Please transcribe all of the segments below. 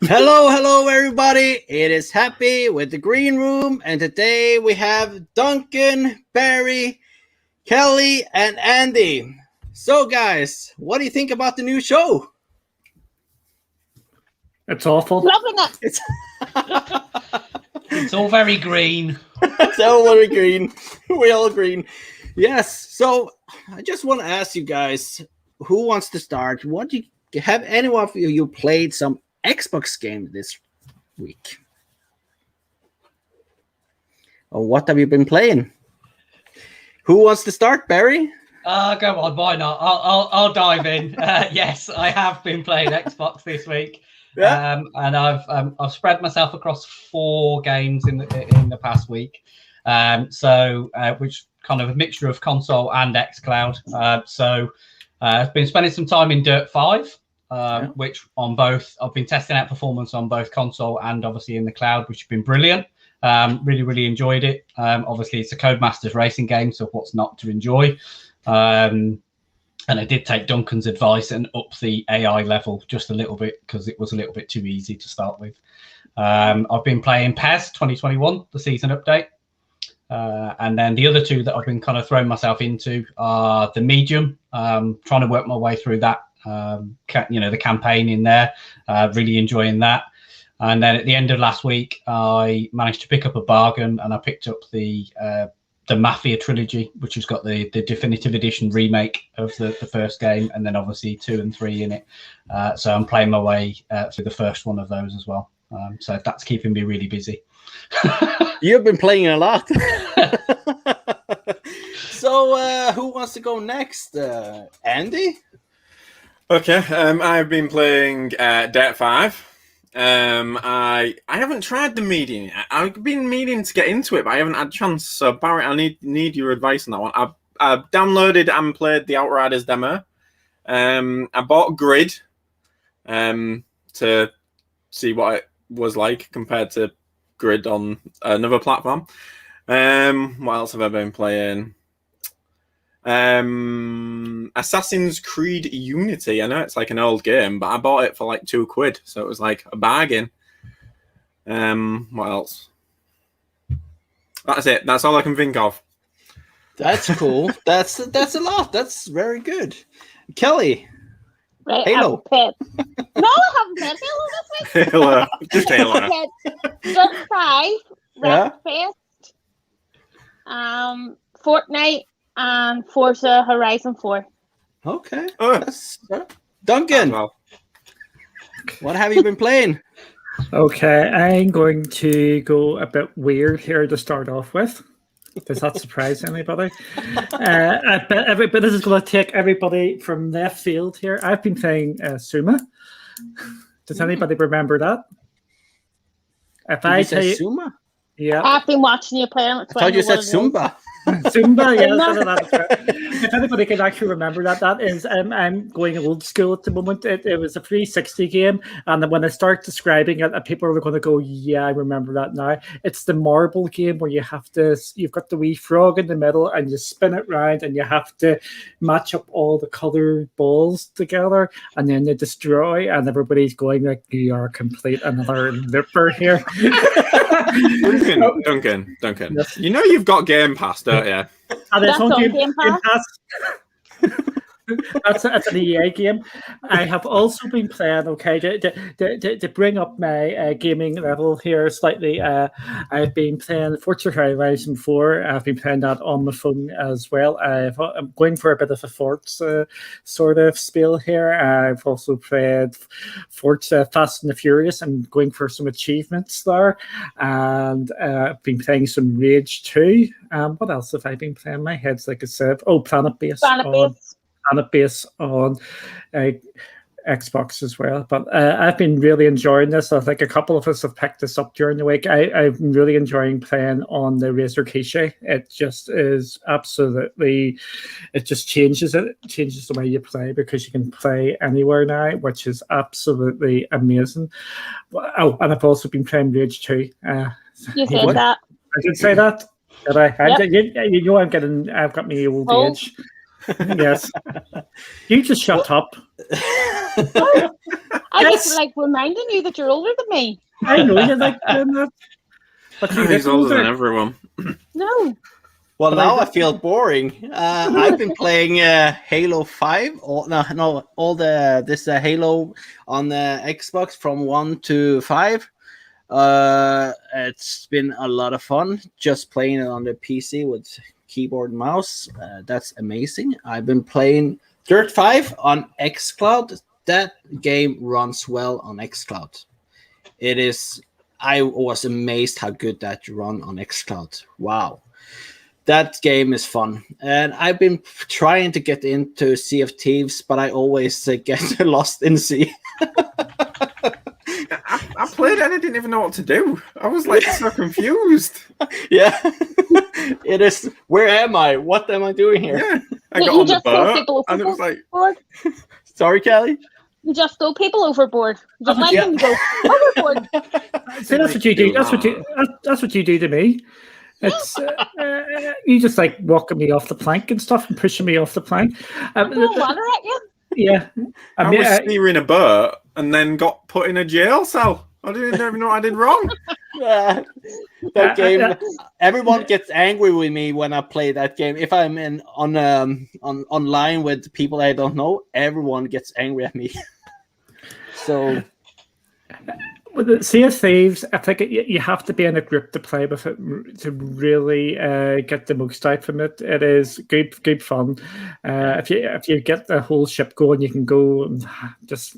Hello, everybody. It is Happy with the Green Room, and today we have Duncan, Barry, Kelly, and Andy. So, guys, what do you think about the new show? It's awful. Loving it. It's all very green. It's all very green. We all green. Yes. So, I just want to ask you guys, who wants to start? What do you have? Any of you played some Xbox game this week? Or what have you been playing? Who wants to start, Barry? Go on, why not? I'll dive in. Yes, I have been playing Xbox this week, and I've spread myself across 4 games in the past week. Which kind of a mixture of console and Xcloud. I've been spending some time in Dirt 5. Which on both, I've been testing out performance on both console and obviously in the cloud, which has been brilliant. Really enjoyed it. Obviously, it's a Codemasters racing game, so what's not to enjoy? And I did take Duncan's advice and up the AI level just a little bit because it was a little bit too easy to start with. I've been playing PES 2021, the season update. And then the other 2 that I've been kind of throwing myself into are the Medium, trying to work my way through that. The campaign in there, really enjoying that. And then at the end of last week, I managed to pick up a bargain, and I picked up the Mafia trilogy, which has got the definitive edition remake of the first game, and then obviously 2 and 3 in it. So I'm playing my way through the first one of those as well. So that's keeping me really busy. You've been playing a lot. So who wants to go next? Andy? Okay, I've been playing Dirt 5. I haven't tried the medium yet. I've been meaning to get into it, but I haven't had a chance. So Barry, I need your advice on that one. I've downloaded and played the Outriders demo. I bought Grid to see what it was like compared to Grid on another platform. What else have I been playing? Assassin's Creed Unity. I know it's like an old game, but I bought it for like £2, so it was like a bargain. What else? That's it. That's all I can think of. That's cool. That's a lot. That's very good. Kelly. Right, Halo. No, I haven't played Halo this week. Halo. Just Halo. I played Dirt 5, Wreckfest, Fortnite, and Forza Horizon 4. Okay. Duncan, what have you been playing? Okay, I'm going to go a bit weird here to start off with. Does that surprise anybody? But this is going to take everybody from left field here. I've been playing Suma. Does anybody remember that? Did you say Suma? Yeah. I've been watching you play. I thought you said Zumba. Zumba, yeah. If anybody can actually remember that is, I'm going old school at the moment. It was a 360 game, and when I start describing it, people are going to go, "Yeah, I remember that now." It's the marble game where you've got the wee frog in the middle, and you spin it round, and you have to match up all the colored balls together, and then they destroy, and everybody's going like, "You are complete another looper here." Duncan. Yes. You know you've got Game Pass, don't you? And it's That's on Game Pass. That's an EA game. I have also been playing, to bring up my gaming level here slightly. I've been playing Forza Horizon 4. I've been playing that on my phone as well. I'm going for a bit of a Forza sort of spiel here. I've also played Forza Fast and the Furious. I'm going for some achievements there. And I've been playing some Rage 2. What else have I been playing? My head's like a sieve. Oh, Planet Base on Xbox as well. But I've been really enjoying this. I think a couple of us have picked this up during the week. I'm really enjoying playing on the Razer Kishi. It just is absolutely, it just changes the way you play because you can play anywhere now, which is absolutely amazing. Oh, and I've also been playing Rage 2. You said that. I did say that. Did I? Yep. You know I've got my old age. Yes. You just shut up. I just like reminding you that you're older than me. I know you like doing that. But He's older than everyone. No. Well, now I feel boring. I've been playing Halo 5. All this Halo on the Xbox from 1 to 5. It's been a lot of fun just playing it on the PC with keyboard and mouse. That's amazing. I've been playing Dirt 5 on Xcloud. That game runs well on Xcloud. It is. I was amazed how good that run on Xcloud. Wow. That game is fun. And I've been trying to get into Sea of Thieves, but I always get lost in sea. I played it and I didn't even know what to do. I was like so confused. Yeah. It is. Where am I? What am I doing here? Yeah. I got on the boat and it was like... Sorry, Kelly? You just throw people overboard. Just let them go overboard. See, that's what you do. That's what you do to me. It's you just like walking me off the plank and stuff and pushing me off the plank. Water at you. Yeah, I was steering a boat and then got put in a jail cell. I didn't even know what I did wrong. That game, everyone gets angry with me when I play that game. If I'm online with people I don't know, everyone gets angry at me. So, with the Sea of Thieves, I think you have to be in a group to play with it to really get the most out from it. It is good fun. If you get the whole ship going, you can go and just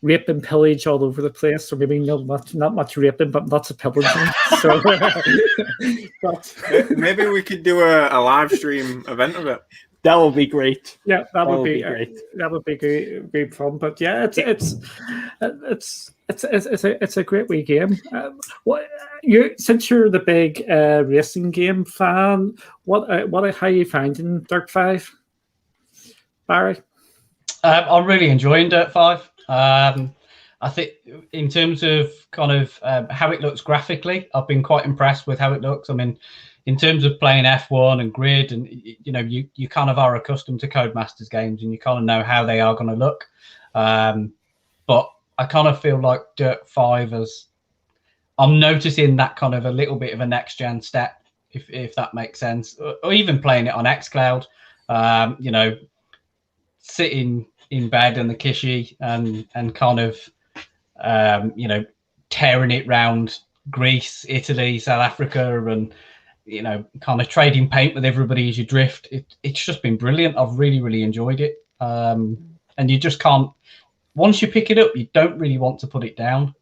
rape and pillage all over the place. Or maybe not much raping, but lots of pillaging. So, maybe we could do a live stream event of it. That would be great. Yeah, that would be great. That would be great fun. But yeah, it's a great wee game. Since you're the big racing game fan, how are you finding Dirt 5, Barry? I'm really enjoying Dirt 5. I think in terms of kind of how it looks graphically, I've been quite impressed with how it looks. I mean, in terms of playing F1 and Grid, and you kind of are accustomed to Codemasters games, and you kind of know how they are going to look. But I kind of feel like Dirt 5 I'm noticing that kind of a little bit of a next gen step, if that makes sense. Or even playing it on Xcloud, sitting in bed on the Kishi and kind of tearing it round Greece, Italy, South Africa, and kind of trading paint with everybody as you drift. It's just been brilliant. I've really, really enjoyed it. And you just can't, once you pick it up, you don't really want to put it down.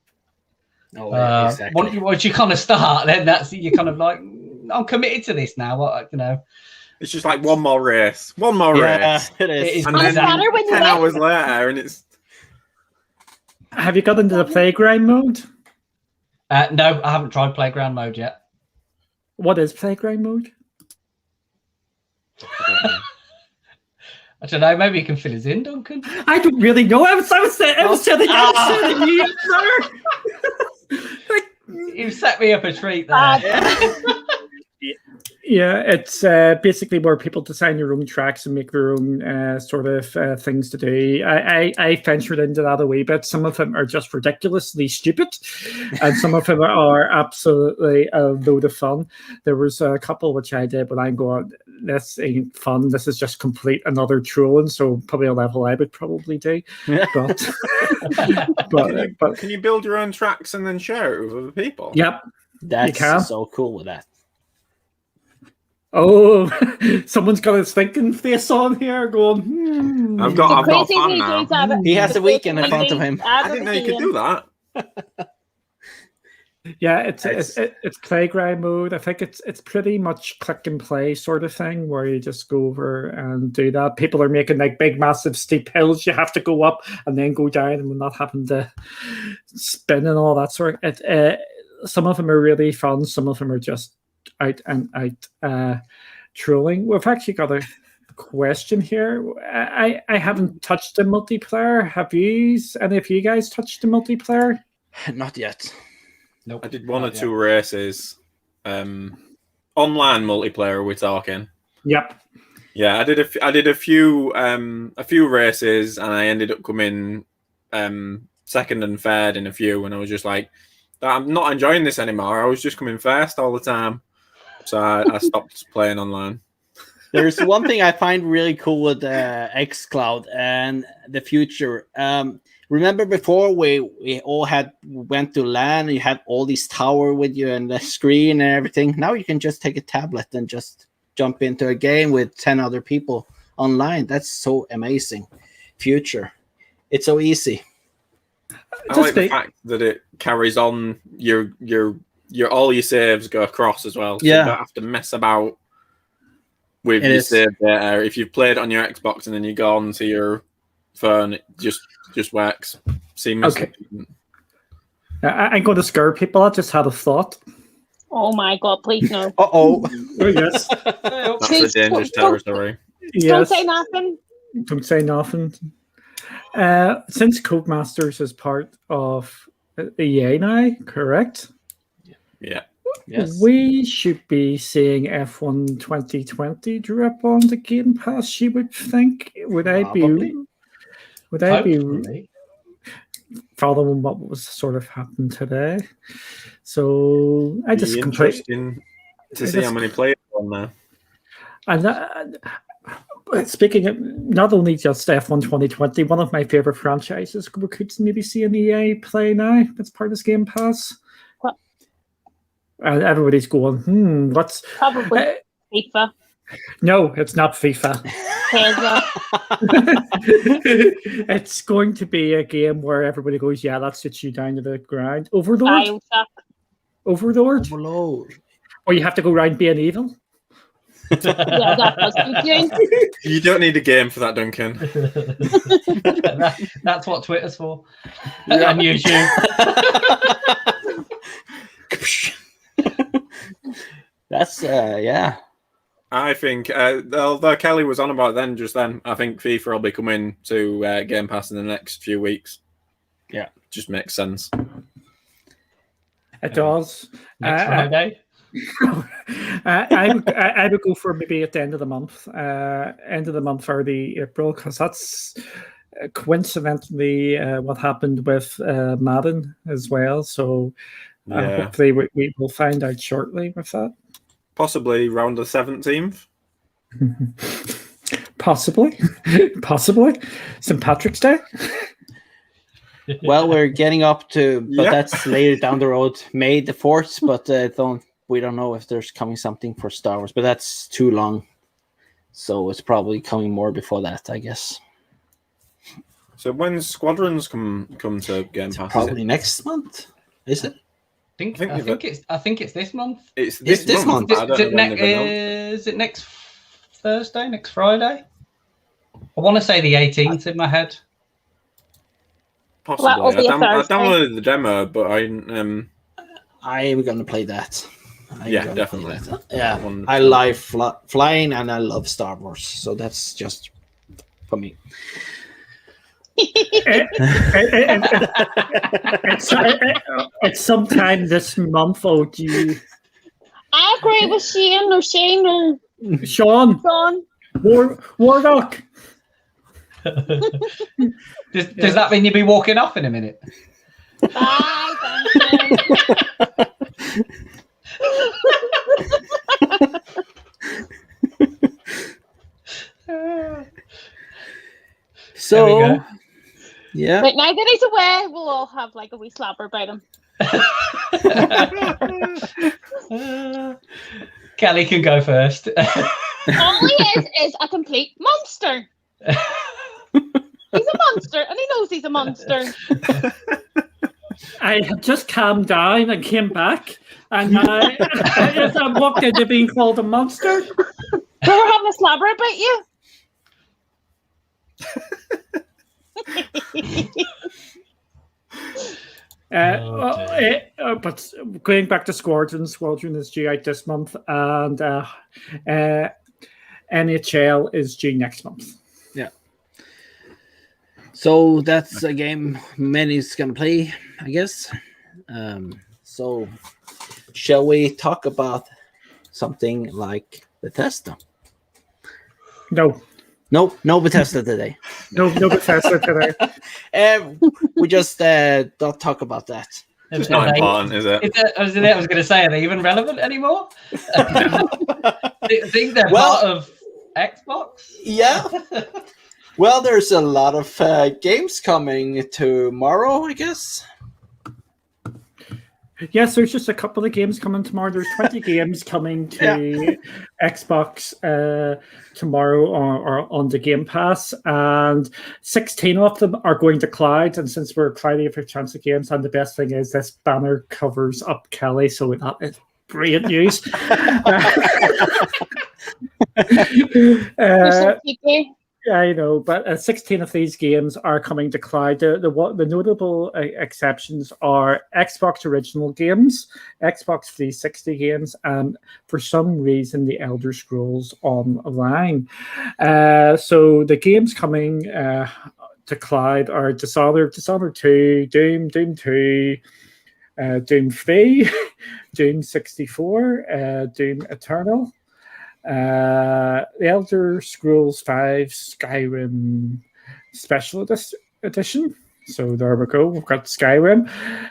Oh, yeah, exactly. Once you kind of start, then you're kind of like, I'm committed to this now. It's just like one more race. Race. It is. And then 10 hours later, and it's... Have you got into the playground mode? No, I haven't tried playground mode yet. What is playground mode? I don't know. Maybe you can fill us in, Duncan. I don't really know. I was telling you, sir. You set me up a treat there. Yeah, it's basically where people design their own tracks and make their own sort of things to do. I ventured into that a wee bit. Some of them are just ridiculously stupid, and some of them are absolutely a load of fun. There was a couple which I did, but I'm going, this ain't fun. This is just complete another trolling. So probably a level I would probably do. But can you build your own tracks and then share it with other people? Yep, that's so cool with that. Oh, someone's got his thinking face on here going, I've got fun now. He has a weekend in front of him. I didn't know you could do that. Yeah, it's playground mode. I think it's pretty much click and play sort of thing where you just go over and do that. People are making like big, massive, steep hills. You have to go up and then go down, and we're not having to spin and all that sort. Some of them are really fun. Some of them are just out and out trolling. We've actually got a question here. I haven't touched the multiplayer. Have any of you guys touched the multiplayer? Not yet. Nope. I did one or two races. Online multiplayer we're talking. Yep. Yeah, I did a few races, and I ended up coming second and third in a few, and I was just like, I'm not enjoying this anymore. I was just coming first all the time, so I stopped playing online. There's one thing I find really cool with Xcloud and the future. Remember before we all went to LAN, you had all these tower with you and the screen and everything. Now you can just take a tablet and just jump into a game with 10 other people online. That's so amazing. Future. It's so easy. I like the fact that it carries on your all your saves go across as well. So you don't have to mess about with your save data. If you've played on your Xbox and then you go on to your phone, it just works seamlessly. Okay. I'm going to scare people. I just had a thought. Oh my God! Please no. Oh yes. That's a dangerous territory. Yes. Don't say nothing. Don't say nothing. Since Codemasters is part of EA now, correct? Yeah. Yes. We should be seeing F1 2020 drop on the Game Pass, you would think. Would I be following what was sort of happened today? So I just interesting to see how many players on there. And speaking of not only just F1 2020, one of my favorite franchises, we could maybe see an EA play now that's part of this Game Pass. What? And everybody's going, what's Probably FIFA. No, it's not FIFA. It's going to be a game where everybody goes, yeah, that sits you down to the ground. Overlord? Overlord? Or you have to go around being evil? Yeah, that was good. You don't need a game for that, Duncan. That's what Twitter's for. Yeah. And YouTube. That's yeah. I think although Kelly was on about just then, I think FIFA will be coming to Game Pass in the next few weeks. Yeah, just makes sense. It does. Next Friday. I would go for maybe at the end of the month, early April, because that's coincidentally what happened with Madden as well. So hopefully we will find out shortly with that. Possibly around the 17th. Possibly. St. Patrick's Day. Well, we're getting up to, but that's later down the road, May the 4th. But we don't know if there's coming something for Star Wars, but that's too long. So it's probably coming more before that, I guess. So when Squadrons come to Game Pass? Probably next month, is it? I think it's this month. It's this month. Is it next Thursday? Next Friday? I want to say the 18th in my head. Possibly. I downloaded the demo, but I am going to play that. Definitely. Yeah, I like flying and I love Star Wars, so that's just for me. It's sometime this month, OG. I agree with Shane. Sean. Warlock. Does that mean you'll be walking off in a minute? Bye, So, yeah. But now that he's away, we'll all have like a wee slapper about him. Kelly can go first. All he is a complete monster. He's a monster, and he knows he's a monster. I have just calmed down and came back, and now I'm walked into being called a monster. So we're having a slabber about you. But going back to Squadron is due out this month, and NHL is due next month. Yeah. So that's a game many's gonna play, I guess. So shall we talk about something like Bethesda? No. No Bethesda today. No Bethesda today. We just don't talk about that. It's not important, is it? I was going to say, are they even relevant anymore? I think they're part of Xbox. Yeah. Well, there's a lot of games coming tomorrow, I guess. Yes, there's just a couple of games coming tomorrow. There's 20 games coming to Xbox tomorrow or on the Game Pass, and 16 of them are going to Cloud. And since we're Cloudy for chance of games, and the best thing is this banner covers up Kelly, so that is brilliant news. I know, but 16 of these games are coming to Cloud. The notable exceptions are Xbox original games, Xbox 360 games, and for some reason, the Elder Scrolls Online. So the games coming to Cloud are Dishonored 2, Doom 2, Doom 3, Doom 64, Doom Eternal, the Elder Scrolls 5 Skyrim Special Edition. So there we go. We've got Skyrim.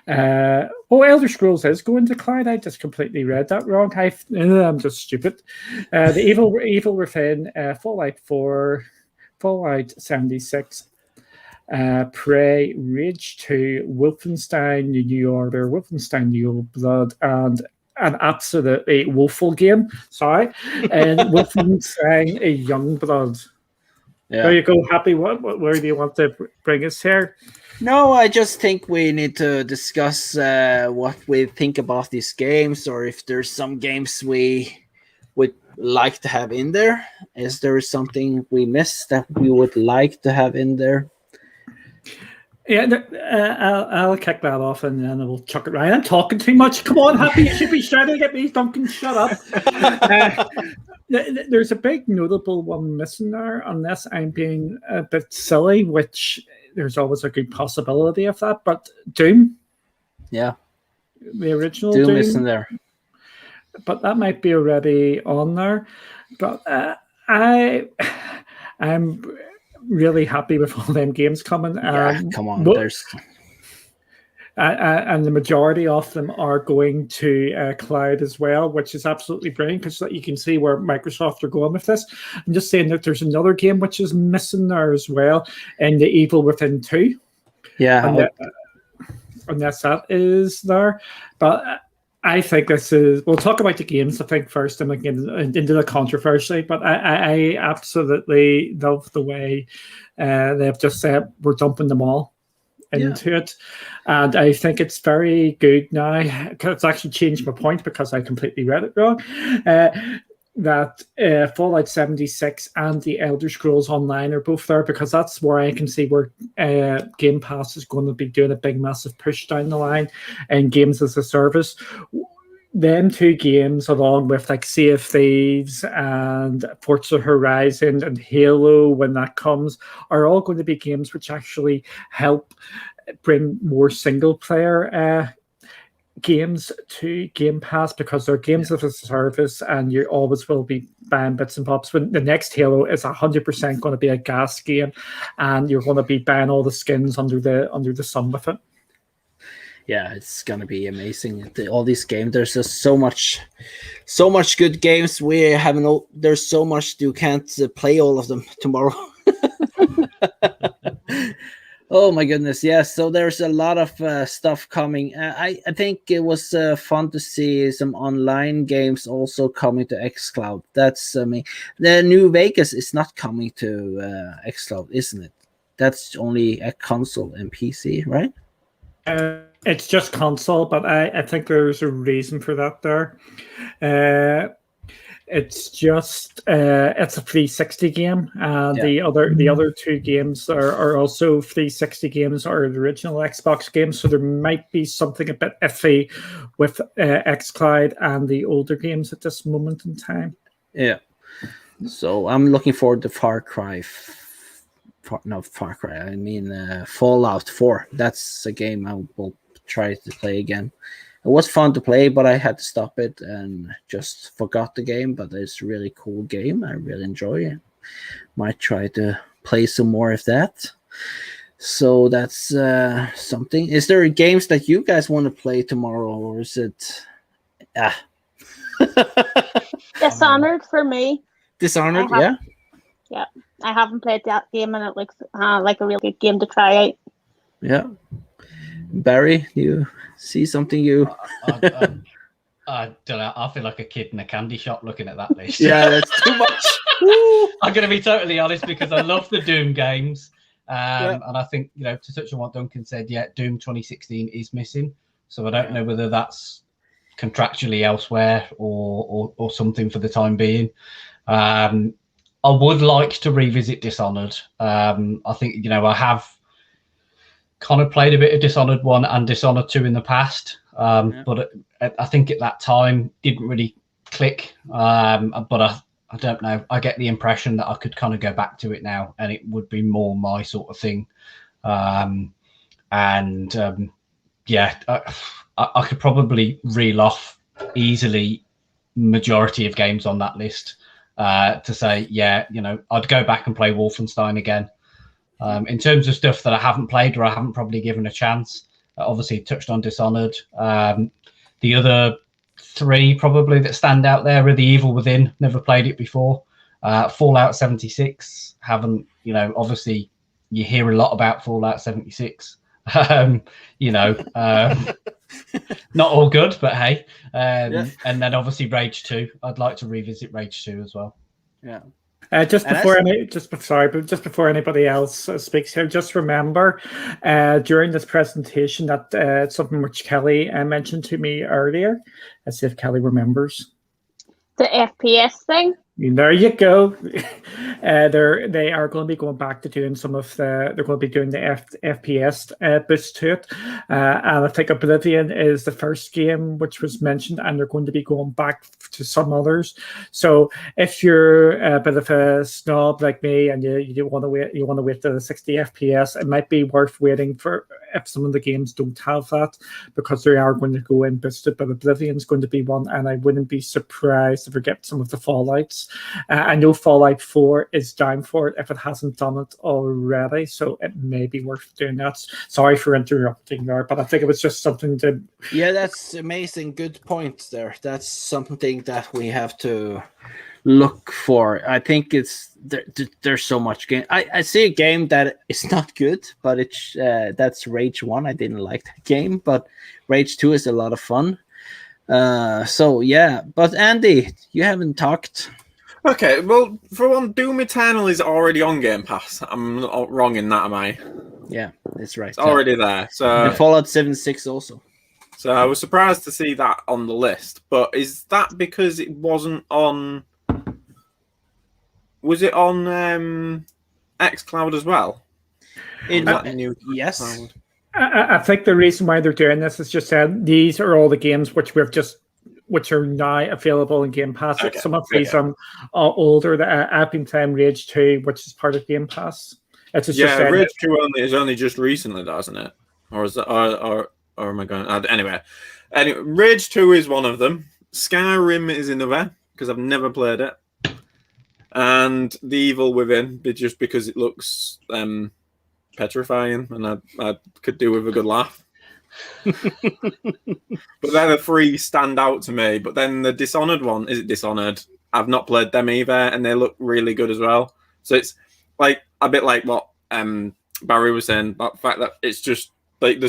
Elder Scrolls is going to Cloud. I just completely read that wrong. I'm just stupid. The Evil Within, Fallout 4, Fallout 76, Prey, Rage 2, Wolfenstein: The New Order, Wolfenstein: The Old Blood, and an absolutely woeful game. Sorry, and Wolfenstein: Youngblood. Yeah. There you go. Happy. Where do you want to bring us here? No, I just think we need to discuss what we think about these games, or if there's some games we would like to have in there. Is there something we missed that we would like to have in there? Yeah, I'll kick that off and then we'll chuck it right. I'm talking too much. Come on, Happy, you should be shouting at me. Duncan, shut up. There's a big notable one missing there, unless I'm being a bit silly, which there's always a good possibility of that. But Doom. Yeah. The original Doom isn't there. But that might be already on there. But I'm really happy with all them games coming. Yeah, come on. There's and the majority of them are going to Cloud as well, which is absolutely brilliant because you can see where Microsoft are going with this. I'm just saying that there's another game which is missing there as well, and the Evil Within 2. Yeah, unless that is there, but. I think this is. We'll talk about the games. I think first, and again into the controversy. But I absolutely love the way they've just said we're dumping them all into it, and I think it's very good now. It's actually changed my point because I completely read it wrong. That Fallout 76 and the Elder Scrolls Online are both there because that's where I can see where Game Pass is going to be doing a big, massive push down the line and games as a service. Them two games, along with like Sea of Thieves and Forza Horizon and Halo, when that comes, are all going to be games which actually help bring more single-player games to Game Pass because they're games of a service and you always will be buying bits and bobs. When the next Halo is 100% going to be a gas game and you're going to be buying all the skins under the sun with it. Yeah, it's going to be amazing. All these games, there's just so much good games. There's so much you can't play all of them tomorrow. Oh my goodness, yes. So there's a lot of stuff coming. I think it was fun to see some online games also coming to Xcloud. That's the New Vegas is not coming to Xcloud, isn't it? That's only a console and PC, right? It's just console, but I think there's a reason for that there. It's just it's a 360 game. The other two games are also 360 games or the original Xbox games. So there might be something a bit iffy with Xcloud and the older games at this moment in time. Yeah. So I'm looking forward to Fallout 4. That's a game I will try to play again. It was fun to play, but I had to stop it and just forgot the game. But it's a really cool game. I really enjoy it. might try to play some more of that. So that's something. Is there games that you guys want to play tomorrow, or is it Dishonored for me. Dishonored? Yeah, I haven't played that game, and it looks like a real good game to try out. Yeah. Barry, you see something you? I don't know. I feel like a kid in a candy shop looking at that list. Yeah, that's too much. I'm going to be totally honest because I love the Doom games. And I think, to touch on what Duncan said, Doom 2016 is missing. So I don't know whether that's contractually elsewhere or something for the time being. I would like to revisit Dishonored. I think, I have kind of played a bit of Dishonored 1 and Dishonored 2 in the past. But I think at that time didn't really click. But I don't know. I get the impression that I could kind of go back to it now, and it would be more my sort of thing. I could probably reel off easily majority of games on that list to say, I'd go back and play Wolfenstein again. In terms of stuff that I haven't played or I haven't probably given a chance, obviously touched on Dishonored. The other 3 probably that stand out there are The Evil Within. Never played it before. Fallout 76. Haven't, obviously you hear a lot about Fallout 76. Not all good, but hey. And then obviously Rage 2. I'd like to revisit Rage 2 as well. Yeah. Just before anybody else speaks here, just remember during this presentation that something which Kelly mentioned to me earlier. Let's see if Kelly remembers. The FPS thing. There you go. They are going to be going back to doing some of the. They're going to be doing the FPS boost to it, and I think Oblivion is the first game which was mentioned, and they're going to be going back to some others. So if you're a bit of a snob like me and you want to wait to the 60 FPS, it might be worth waiting for if some of the games don't have that, because they are going to go in boosted. But Oblivion's going to be one, and I wouldn't be surprised if we get some of the Fallouts. I know Fallout 4 is down for it if it hasn't done it already, so it may be worth doing that. Sorry for interrupting there, but I think it was just something to... Yeah, that's amazing. Good point there. That's something that we have to look for. I think there's so much game. I see a game that is not good, but it's that's Rage 1. I didn't like that game, but Rage 2 is a lot of fun. But Andy, you haven't talked. Okay, well, for one, Doom Eternal is already on Game Pass. I'm not wrong in that, am I? Yeah, that's right. It's already there. So and Fallout 76 also. So I was surprised to see that on the list. But is that because it wasn't on... Was it on Xcloud as well? Yes. Xcloud? I think the reason why they're doing this is just that these are all the games which are now available in Game Pass. Okay. Some of these are older. I've been playing Rage 2, which is part of Game Pass. It's just Rage 2 is only just recently, doesn't it? Or is that, or am I going? Anyway, Rage 2 is one of them. Skyrim is another because I've never played it, and The Evil Within, just because it looks petrifying, and I could do with a good laugh. But then the 3 stand out to me. But then the Dishonored one, is it Dishonored? I've not played them either, and they look really good as well. So it's like a bit like what Barry was saying, about the fact that it's just like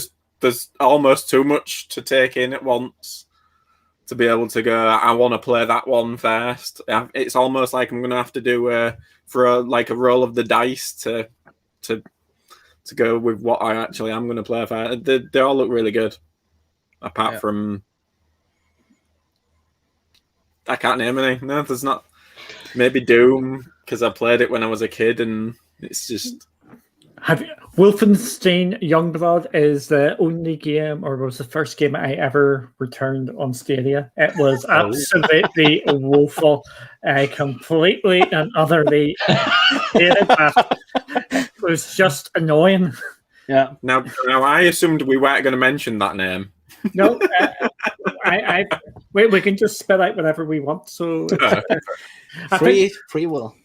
there's almost too much to take in at once to be able to go, I want to play that one first. It's almost like I'm going to have to do a roll of the dice to go with what I actually am going to play first. They all look really good. Apart from... I can't name any. No, there's not. Maybe Doom, because I played it when I was a kid, and it's just... Wolfenstein Youngblood is the only game, or was the first game I ever returned on Stadia. It was absolutely woeful. I completely and utterly hated that. It was just annoying. Yeah. Now I assumed we weren't going to mention that name. No, we can just spell out whatever we want. So free will.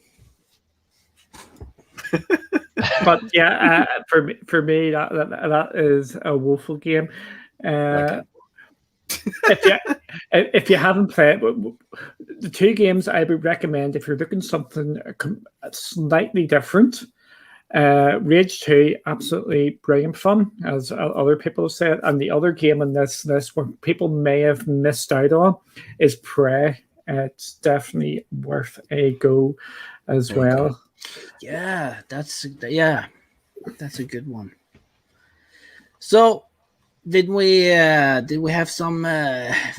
But yeah, for me, that is a woeful game. If you haven't played the two games, I would recommend if you're looking something slightly different. Rage 2, absolutely brilliant fun, as other people have said. And the other game in this list where people may have missed out on is Prey. It's definitely worth a go as well. Yeah, that's a good one. So, did we have some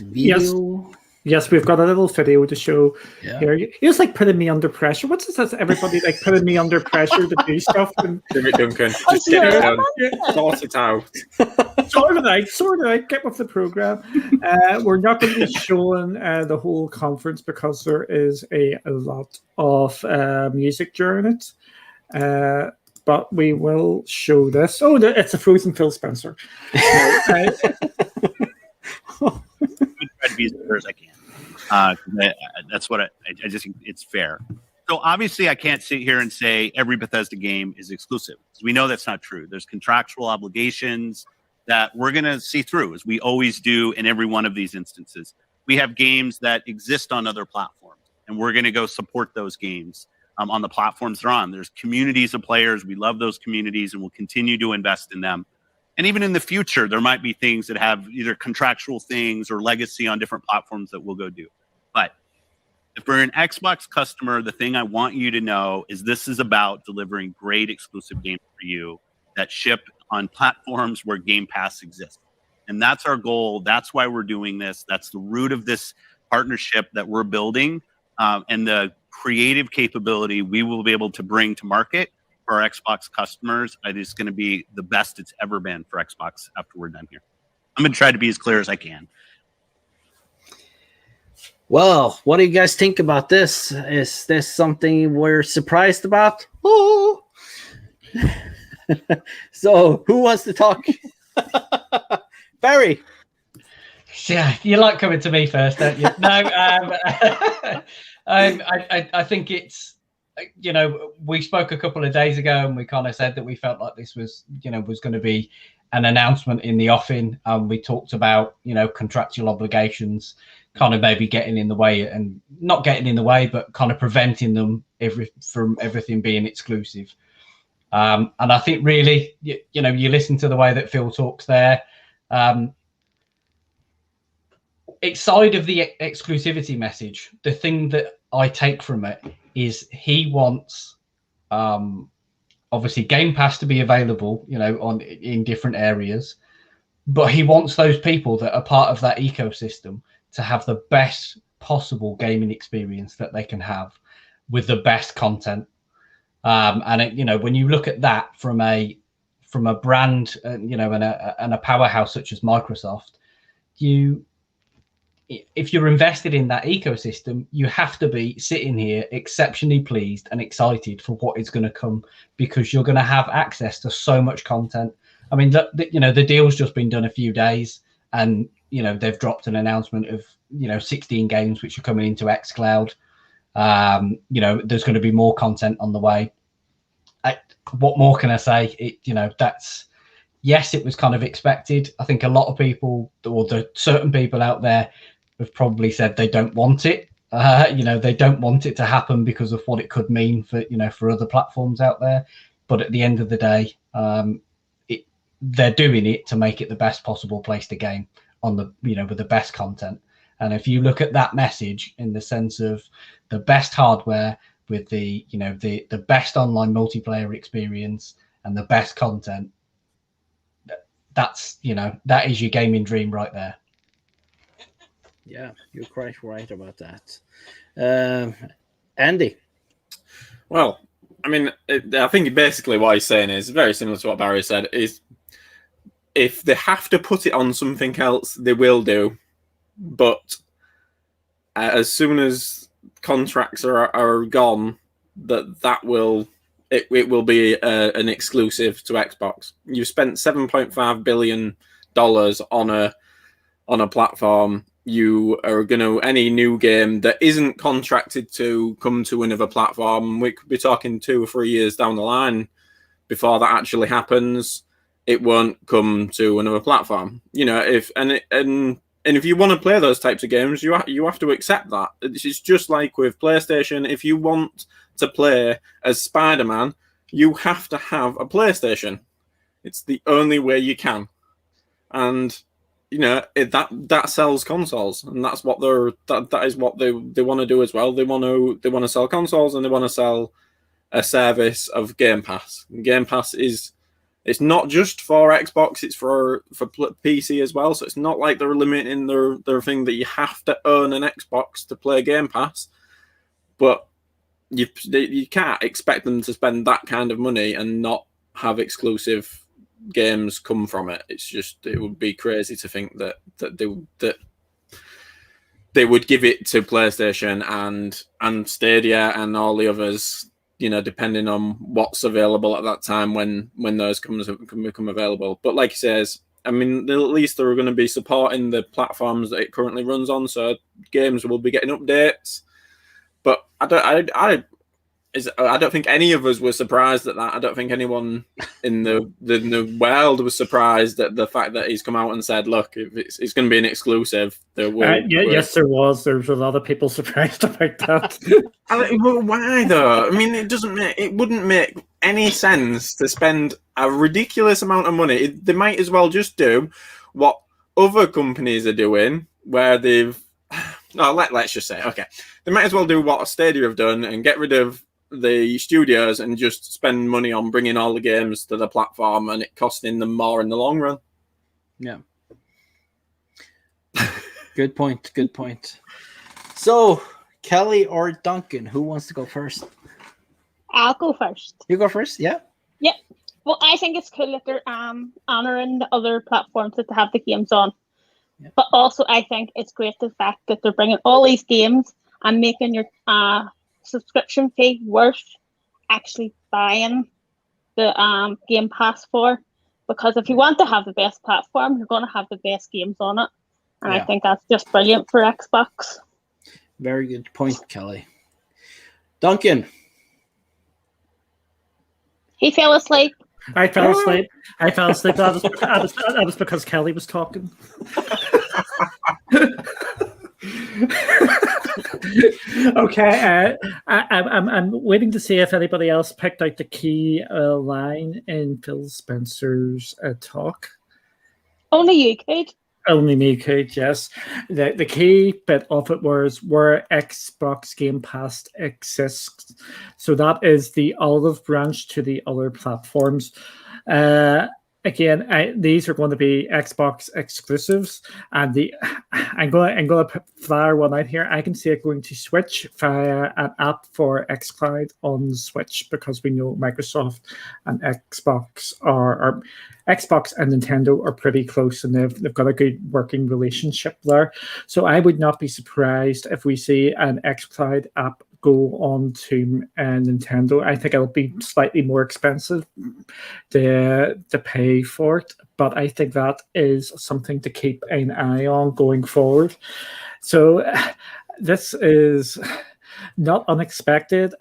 video? Yes, we've got a little video to show here. He was like putting me under pressure. What's this? Everybody like putting me under pressure to do stuff. And Give it, Duncan. Just get it done. Sort it out. Sort it out. Get with the program. We're not going to be showing the whole conference because there is a lot of music during it. But we will show this. Oh, it's a frozen Phil Spencer. Try to be as fair as I can. That's what I just think it's fair. So obviously, I can't sit here and say every Bethesda game is exclusive. We know that's not true. There's contractual obligations that we're going to see through, as we always do in every one of these instances. We have games that exist on other platforms, and we're going to go support those games on the platforms they're on. There's communities of players. We love those communities, and we'll continue to invest in them. And even in the future, there might be things that have either contractual things or legacy on different platforms that we'll go do. But if you're an Xbox customer, the thing I want you to know is this is about delivering great exclusive games for you that ship on platforms where Game Pass exists. And that's our goal. That's why we're doing this. That's the root of this partnership that we're building, and the creative capability we will be able to bring to market for our Xbox customers. It is going to be the best it's ever been for Xbox after we're done here. I'm going to try to be as clear as I can. Well, what do you guys think about this? Is this something we're surprised about? Oh. So, who wants to talk? Barry. Yeah, you like coming to me first, don't you? No, I think it's, we spoke a couple of days ago and we kind of said that we felt like this was going to be an announcement in the offing. We talked about, contractual obligations kind of maybe getting in the way, and not getting in the way, but kind of preventing them from everything being exclusive. And I think really, you listen to the way that Phil talks there. Outside of the exclusivity message, the thing that I take from it is he wants, obviously, Game Pass to be available, in different areas, but he wants those people that are part of that ecosystem to have the best possible gaming experience that they can have with the best content. And when you look at that from a brand, and a powerhouse such as Microsoft, if you're invested in that ecosystem, you have to be sitting here exceptionally pleased and excited for what is going to come, because you're going to have access to so much content. I mean, the deal's just been done a few days, and they've dropped an announcement of 16 games which are coming into Xcloud. There's going to be more content on the way. What more can I say? That's, yes, it was kind of expected. I think a lot of people, or the certain people out there, have probably said they don't want it. They don't want it to happen because of what it could mean for other platforms out there. But at the end of the day, they're doing it to make it the best possible place to game on the with the best content. And if you look at that message in the sense of the best hardware with the best online multiplayer experience and the best content, that's that is your gaming dream right there. Yeah, you're quite right about that. Andy. Well, I mean, I think basically what he's saying is very similar to what Barry said. Is if they have to put it on something else, they will do. But as soon as contracts are gone, it will be an exclusive to Xbox. You spent $7.5 billion on a platform. you are going to, any new game that isn't contracted to come to another platform, we could be talking 2 or 3 years down the line before that actually happens, it won't come to another platform. You know, if you want to play those types of games, you have to accept that. It's just like with PlayStation. If you want to play as Spider-Man, you have to have a PlayStation. It's the only way you can. And you know, that sells consoles, and that's what that is what they want to do as well. They want to sell consoles, and they want to sell a service of Game Pass. Game Pass it's not just for Xbox; it's for PC as well. So it's not like they're limiting their thing that you have to own an Xbox to play Game Pass. But you can't expect them to spend that kind of money and not have exclusive games come from it. It's just, it would be crazy to think that they would give it to PlayStation and Stadia and all the others, you know, depending on what's available at that time when those can become available. But like he says, I mean, at least they're going to be supporting the platforms that it currently runs on, so games will be getting updates. But I don't think any of us were surprised at that. I don't think anyone in the world was surprised at the fact that he's come out and said, "Look, if it's going to be an exclusive." Yes, there was. There's a lot of people surprised about that. Well, why though? I mean, it wouldn't make any sense to spend a ridiculous amount of money. They might as well just do what other companies are doing, where they've. No, let's just say, okay, they might as well do what Stadia have done and get rid of the studios and just spend money on bringing all the games to the platform, and it costing them more in the long run. Yeah. Good point. So, Kelly or Duncan, who wants to go first? I'll go first. You go first, yeah? Yep. Well, I think it's cool that they're honouring the other platforms that they have the games on. Yep. But also, I think it's great the fact that they're bringing all these games and making your subscription fee worth actually buying the Game Pass for. Because if you want to have the best platform, you're going to have the best games on it. And I think that's just brilliant for Xbox. Very good point, Kelly. Duncan. He fell asleep. I fell asleep. That was because Kelly was talking. Okay, I'm waiting to see if anybody else picked out the key line in Phil Spencer's talk. Only you could. Only me could, yes. The key bit of it was where Xbox Game Pass exists. So that is the olive branch to the other platforms. Again, these are going to be Xbox exclusives, and I'm going to flare one out here. I can see it going to Switch via an app for Xcloud on Switch, because we know Microsoft and Xbox Xbox and Nintendo are pretty close, and they've got a good working relationship there. So I would not be surprised if we see an Xcloud app go on to Nintendo. I think it'll be slightly more expensive to pay for it, but I think that is something to keep an eye on going forward. So this is not unexpected.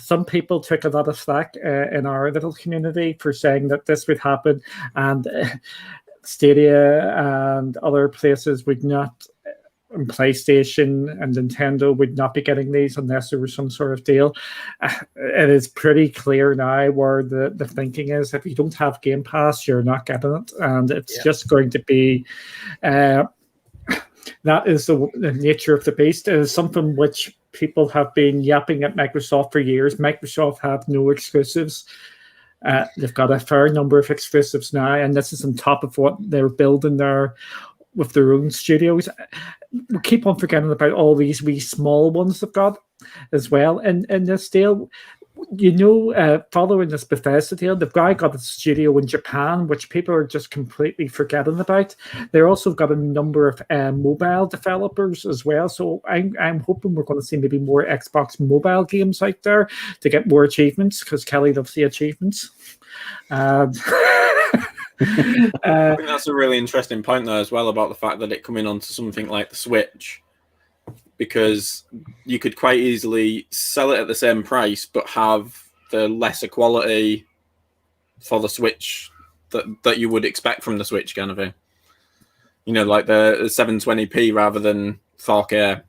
Some people took a lot of slack in our little community for saying that this would happen, and Stadia and other places would not, and PlayStation and Nintendo would not be getting these unless there was some sort of deal. It is pretty clear now where the thinking is. If you don't have Game Pass, you're not getting it, and it's just going to be that is the nature of the beast. It is something which people have been yapping at Microsoft for years. Microsoft have no exclusives. They've got a fair number of exclusives now, and this is on top of what they're building there with their own studios. We keep on forgetting about all these wee small ones they've got as well in this deal. You know, following this Bethesda deal, they've got a studio in Japan, which people are just completely forgetting about. They've also got a number of mobile developers as well. So I'm hoping we're going to see maybe more Xbox mobile games out there to get more achievements, because Kelly loves the achievements. I think that's a really interesting point, though, as well, about the fact that it coming onto something like the Switch, because you could quite easily sell it at the same price, but have the lesser quality for the Switch that you would expect from the Switch, kind of thing. You know, like the 720p rather than 4K.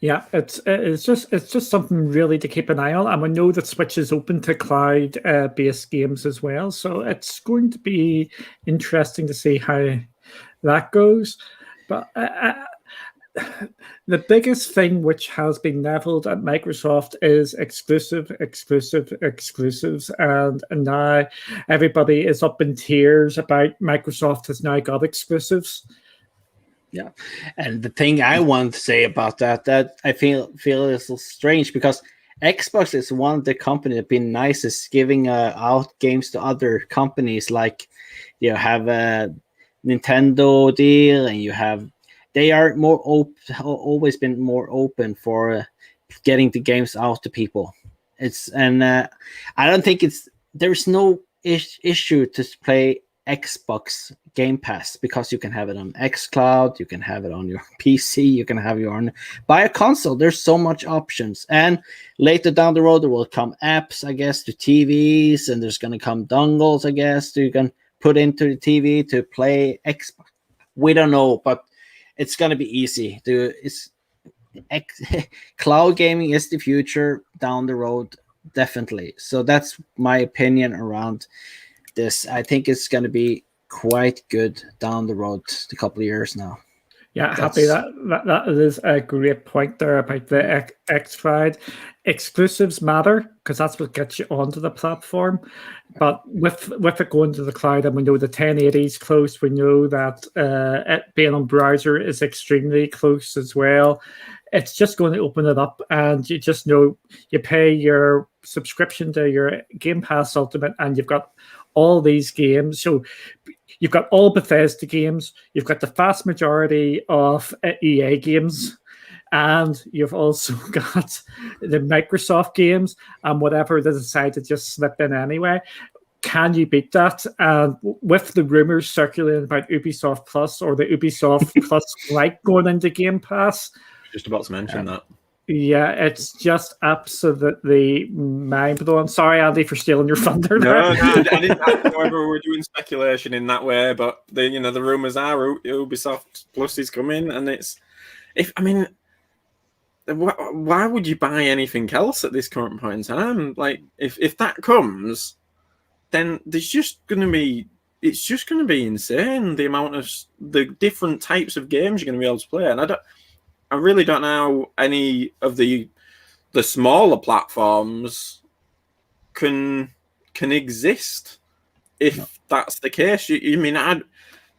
Yeah, it's just something really to keep an eye on, and we know that Switch is open to cloud based games as well. So it's going to be interesting to see how that goes. But the biggest thing which has been leveled at Microsoft is exclusives, and now everybody is up in tears about Microsoft has now got exclusives. Yeah, and the thing I want to say about that I feel is strange, because Xbox is one of the companies that been nicest giving out games to other companies. Like you have a Nintendo deal, and they are more open, always been more open for getting the games out to people. I don't think there's no issue to play Xbox Game Pass, because you can have it on Xcloud, you can have it on your PC, you can have buy a console. There's so much options, and later down the road there will come apps, I guess, to TVs, and there's going to come dongles, I guess, so you can put into the TV to play Xbox. We don't know, but it's going to be easy. Cloud gaming is the future down the road, definitely. So that's my opinion around this. I think it's going to be quite good down the road, a couple of years now. Yeah, happy that is a great point there about the Xcloud. Exclusives matter, because that's what gets you onto the platform. But with it going to the cloud, and we know the 1080 is close, we know that it being on browser is extremely close as well. It's just going to open it up, and you just know you pay your subscription to your Game Pass Ultimate, and you've got all these games. So you've got all Bethesda games, you've got the vast majority of EA games, and you've also got the Microsoft games and whatever they decide to just slip in anyway. Can you beat that? And with the rumors circulating about Ubisoft Plus, or the Ubisoft Plus like going into Game Pass, just about to mention that. Yeah, it's just absolutely mind-blowing. Sorry, Andy, for stealing your thunder. No, I didn't. However, we're doing speculation in that way, but the rumors are Ubisoft Plus is coming, and why would you buy anything else at this current point in time? Like, if that comes, then it's just going to be insane, the amount of the different types of games you're going to be able to play, and I really don't know how any of the smaller platforms can exist if that's the case.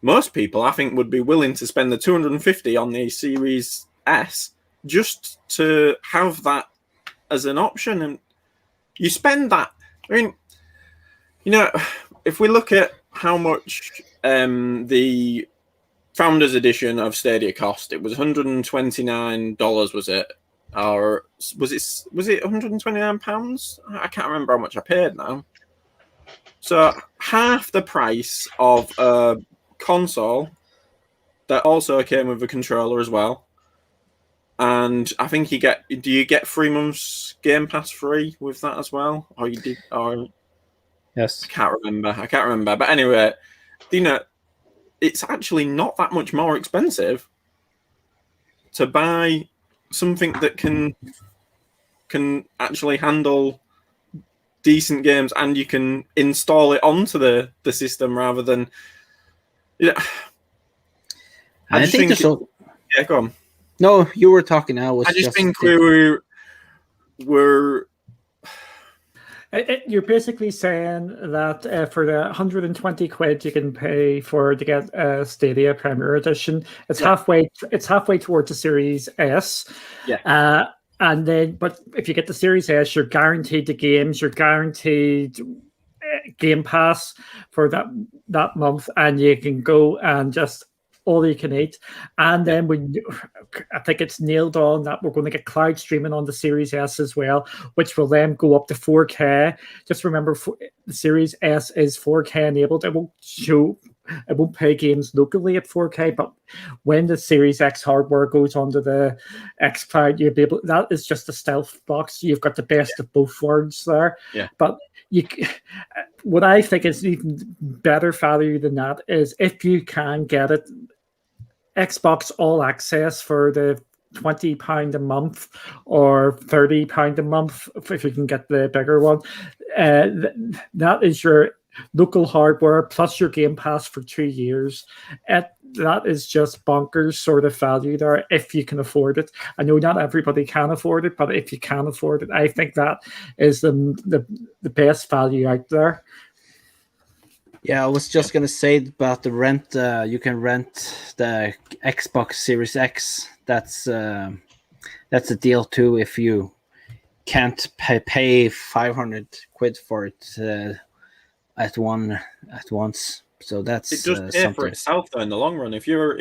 Most people, I think, would be willing to spend the $250 on the Series S just to have that as an option. And you spend that. If we look at how much the Founders Edition of Stadia cost, it was $129, was it? Or was it £129? I can't remember how much I paid now. So half the price of a console that also came with a controller as well. And I think do you get 3 months Game Pass free with that as well? Or you did? Or yes. I can't remember. But anyway, it's actually not that much more expensive to buy something that can actually handle decent games, and you can install it onto the system rather than. Yeah, I think go on. No, you were talking now. I just think we're You're basically saying that for the 120 quid you can pay to get Stadia Premier Edition, it's halfway towards the Series S. Yeah. And then, but if you get the Series S, you're guaranteed the games, you're guaranteed Game Pass for that month, and you can go and just all you can eat. And then I think it's nailed on that we're going to get cloud streaming on the Series S as well, which will then go up to 4K. Just remember, the Series S is 4K enabled. It won't play games locally at 4K, but when the Series X hardware goes onto the Xcloud, you'll be able. That is just a stealth box. You've got the best of both worlds there. Yeah. But what I think is even better value than that is if you can get it, Xbox All Access for the £20 a month or £30 a month if you can get the bigger one. That is your local hardware plus your Game Pass for 2 years. That is just bonkers sort of value there if you can afford it. I know not everybody can afford it, but if you can afford it, I think that is the best value out there. Yeah, I was just gonna say about the rent. You can rent the Xbox Series X. That's a deal too. If you can't pay 500 quid for it at once. So that's it does pay for itself though in the long run. If you're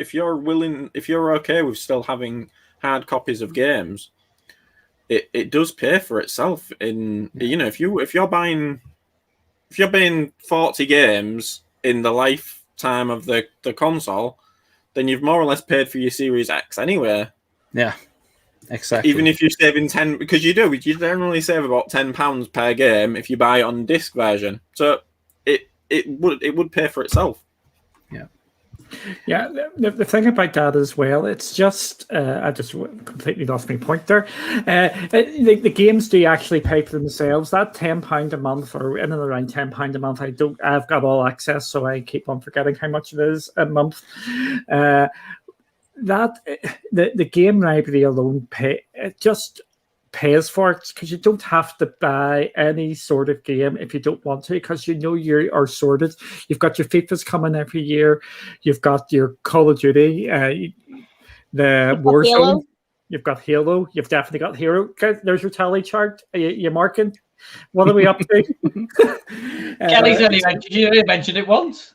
okay with still having hard copies of games, it does pay for itself. If you're buying 40 games in the lifetime of the console, then you've more or less paid for your Series X anyway. Yeah, exactly. Even if you're saving 10, because you generally save about £10 per game if you buy it on disc version. So it would pay for itself. Yeah, the thing about that as well, it's just I just completely lost my point there. The games do actually pay for themselves. That £10 a month or in and around £10 a month. I've got all access, so I keep on forgetting how much it is a month. That the game library alone just pays for it because you don't have to buy any sort of game if you don't want to, because you are sorted. You've got your FIFAs coming every year. You've got your Call of Duty, the Warzone. You've got Halo. You've definitely got Hero. Okay, there's your tally chart. You marking? What are we up to? Kelly's only mentioned it once.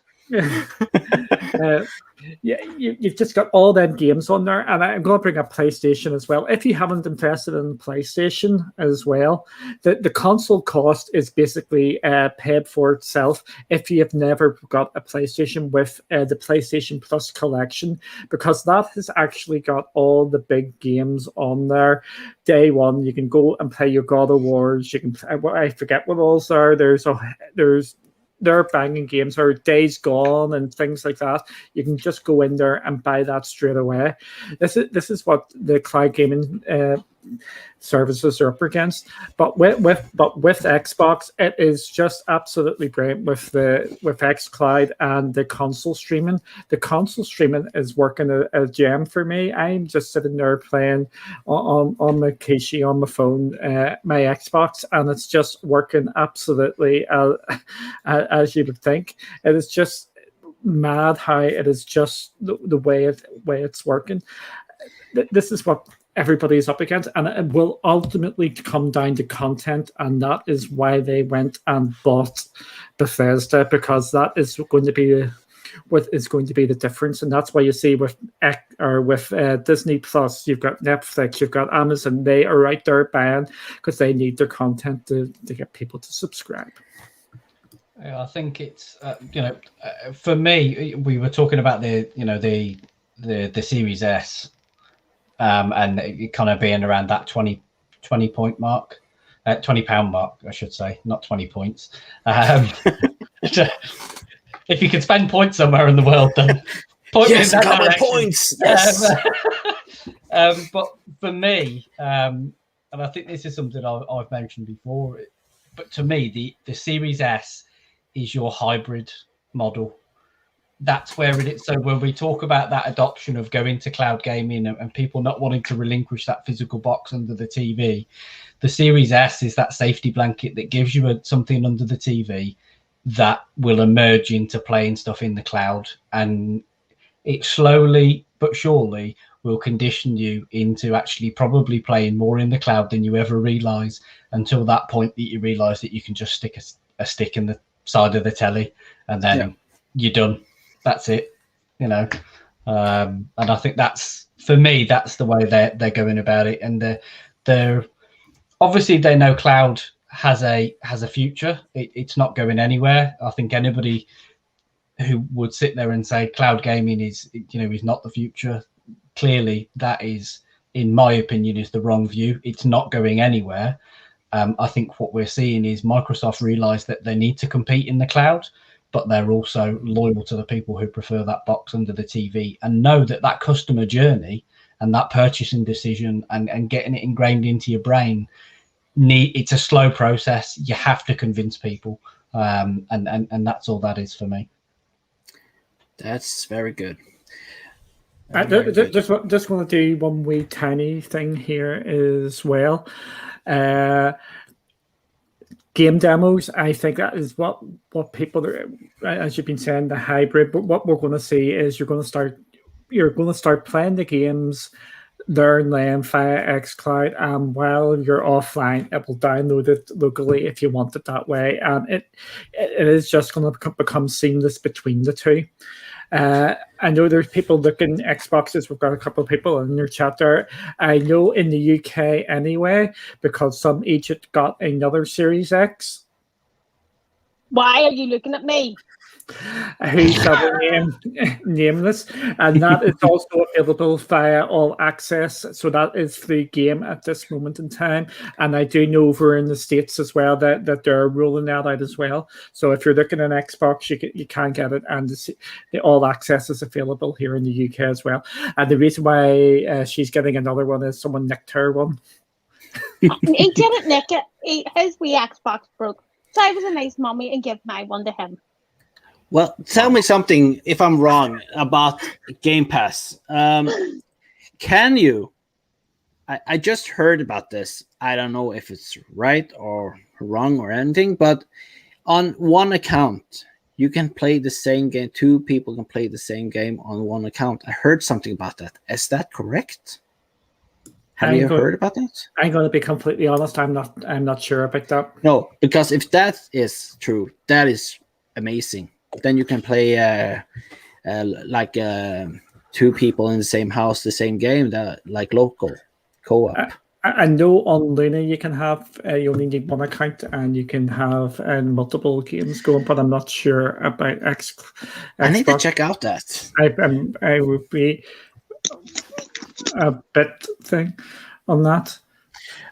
Yeah, you've just got all them games on there, and I'm going to bring up PlayStation as well. If you haven't invested in PlayStation as well, the console cost is basically paid for itself if you have never got a PlayStation with the PlayStation Plus collection, because that has actually got all the big games on there. Day one, you can go and play your God of Wars. You can I forget what all's there. They're banging games or Days Gone and things like that. You can just go in there and buy that straight away. This is what the cloud gaming services are up against. But with Xbox, it is just absolutely brilliant with Xcloud and the console streaming. The console streaming is working a gem for me. I'm just sitting there playing on my Kishi on my phone, my Xbox, and it's just working absolutely as you would think. It is just mad how it is just the way it's working. This is what everybody's up against, and it will ultimately come down to content, and that is why they went and bought Bethesda, because that is going to be the difference. And that's why you see with Disney Plus, you've got Netflix, you've got Amazon, they are right there buying because they need their content to get people to subscribe. I think it's for me, we were talking about the Series S. And it kind of being around that 20 point mark, £20 mark, I should say, not 20 points. If you could spend points somewhere in the world, then point yes, in that direction. Points. Yes. But for me, and I think this is something I've mentioned before, but to me, the Series S is your hybrid model. That's where it is. So when we talk about that adoption of going to cloud gaming and people not wanting to relinquish that physical box under the TV, the Series S is that safety blanket that gives you something under the TV that will emerge into playing stuff in the cloud. And it slowly but surely will condition you into actually probably playing more in the cloud than you ever realize, until that point that you realize that you can just stick a stick in the side of the telly and then you're done. That's it, And I think that's, for me, that's the way they're going about it. And they're obviously, they know cloud has a future. It's not going anywhere. I think anybody who would sit there and say cloud gaming is not the future, clearly that is, in my opinion, is the wrong view. It's not going anywhere. I think what we're seeing is Microsoft realize that they need to compete in the cloud, but they're also loyal to the people who prefer that box under the TV and know that customer journey and that purchasing decision and getting it ingrained into your brain, it's a slow process. You have to convince people, and that's all that is for me. That's very good. Just want to do one wee tiny thing here as well. Game demos, I think that is what people are, as you've been saying, the hybrid. But what we're going to see is you're going to start playing the games there and then via Xcloud, and while you're offline, it will download it locally if you want it that way, and it is just going to become seamless between the two. I know there's people looking Xboxes. We've got a couple of people in your chat there. I know in the UK anyway, because some agent got another Series X. Why are you looking at me? Who's nameless, and that is also available via All Access. So that is free game at this moment in time. And I do know over in the States as well that they're rolling that out as well. So if you're looking at Xbox, you can get it, and the All Access is available here in the UK as well. And the reason why she's getting another one is someone nicked her one. He didn't nick it. His wee Xbox broke. So I was a nice mommy and give my one to him. Well, tell me something if I'm wrong about Game Pass. Can you? I just heard about this. I don't know if it's right or wrong or anything, but on one account, you can play the same game. Two people can play the same game on one account. I heard something about that. Is that correct? Have you heard about that? I'm going to be completely honest. I'm not sure about that. No, because if that is true, that is amazing. Then you can play two people in the same house, the same game, like local co-op. I know on Luna you can have you only need one account and you can have multiple games going, but I'm not sure about Xbox. I need to check out that. I would be a bit thing on that.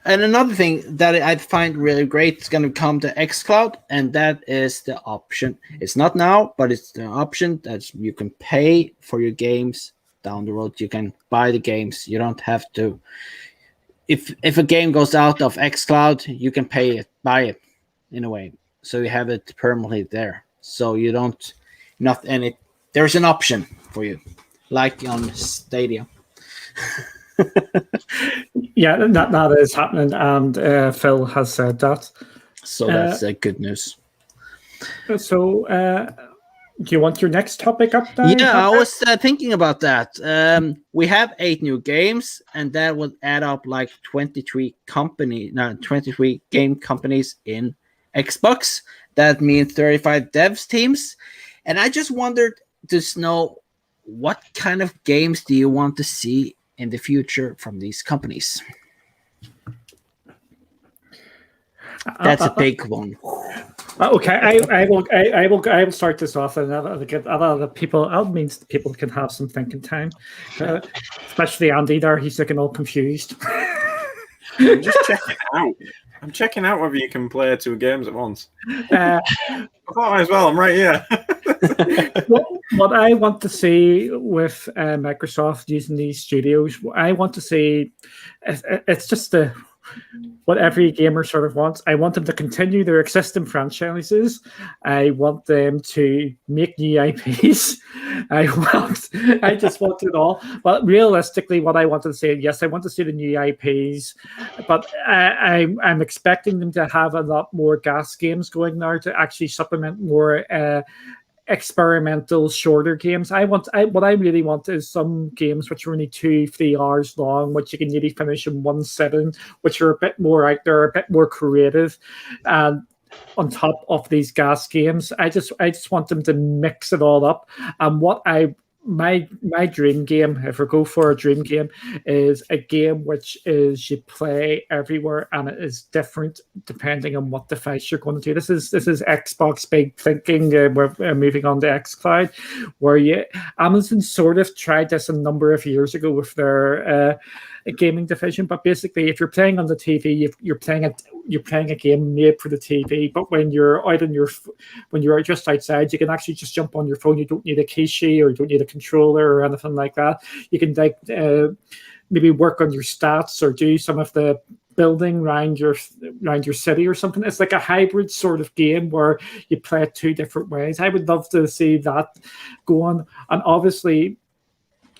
And another thing that I find really great is going to come to Xcloud, and that is the option. It's not now, but it's the option that you can pay for your games down the road. You can buy the games. You don't have to. If a game goes out of Xcloud, you can buy it in a way. So you have it permanently there. So you don't there's an option for you, like on Stadia. Yeah, that is happening, and Phil has said that. So that's good news. So, do you want your next topic up there? Yeah, I was thinking about that. We have 8 new games, and that would add up like 23 game companies in Xbox. That means 35 devs teams. And I just wondered to know, what kind of games do you want to see in the future from these companies? That's a big one. Okay, I will start this off, and other people. That means people can have some thinking time, especially Andy. There, he's looking all confused. I'm just checking out. I'm checking out whether you can play 2 games at once. I thought as well. I'm right here. What I want to see with Microsoft using these studios, I want to see. It's just what every gamer sort of wants. I want them to continue their existing franchises. I want them to make new IPs. I just want it all. But realistically, what I want to say, yes, I want to see the new IPs, but I'm expecting them to have a lot more gas games going there to actually supplement more experimental shorter games. What I really want is some games which are only 2-3 hours long, which you can really finish in 1 sitting, which are a bit more out there, a bit more creative, and on top of these gas games. I just want them to mix it all up. And what I my dream game, if we go for a dream game, is a game which is you play everywhere and it is different depending on what device you're going to do. This is Xbox big thinking. We're moving on to Xcloud, where Amazon sort of tried this a number of years ago with their gaming division. But basically, if you're playing on the TV, you're playing a game made for the TV. But when you're out when you're just outside, you can actually just jump on your phone. You don't need a keychain or you don't need a controller or anything like that. You can maybe work on your stats or do some of the building around your city or something. It's like a hybrid sort of game where you play it two different ways. I would love to see that go on. And obviously,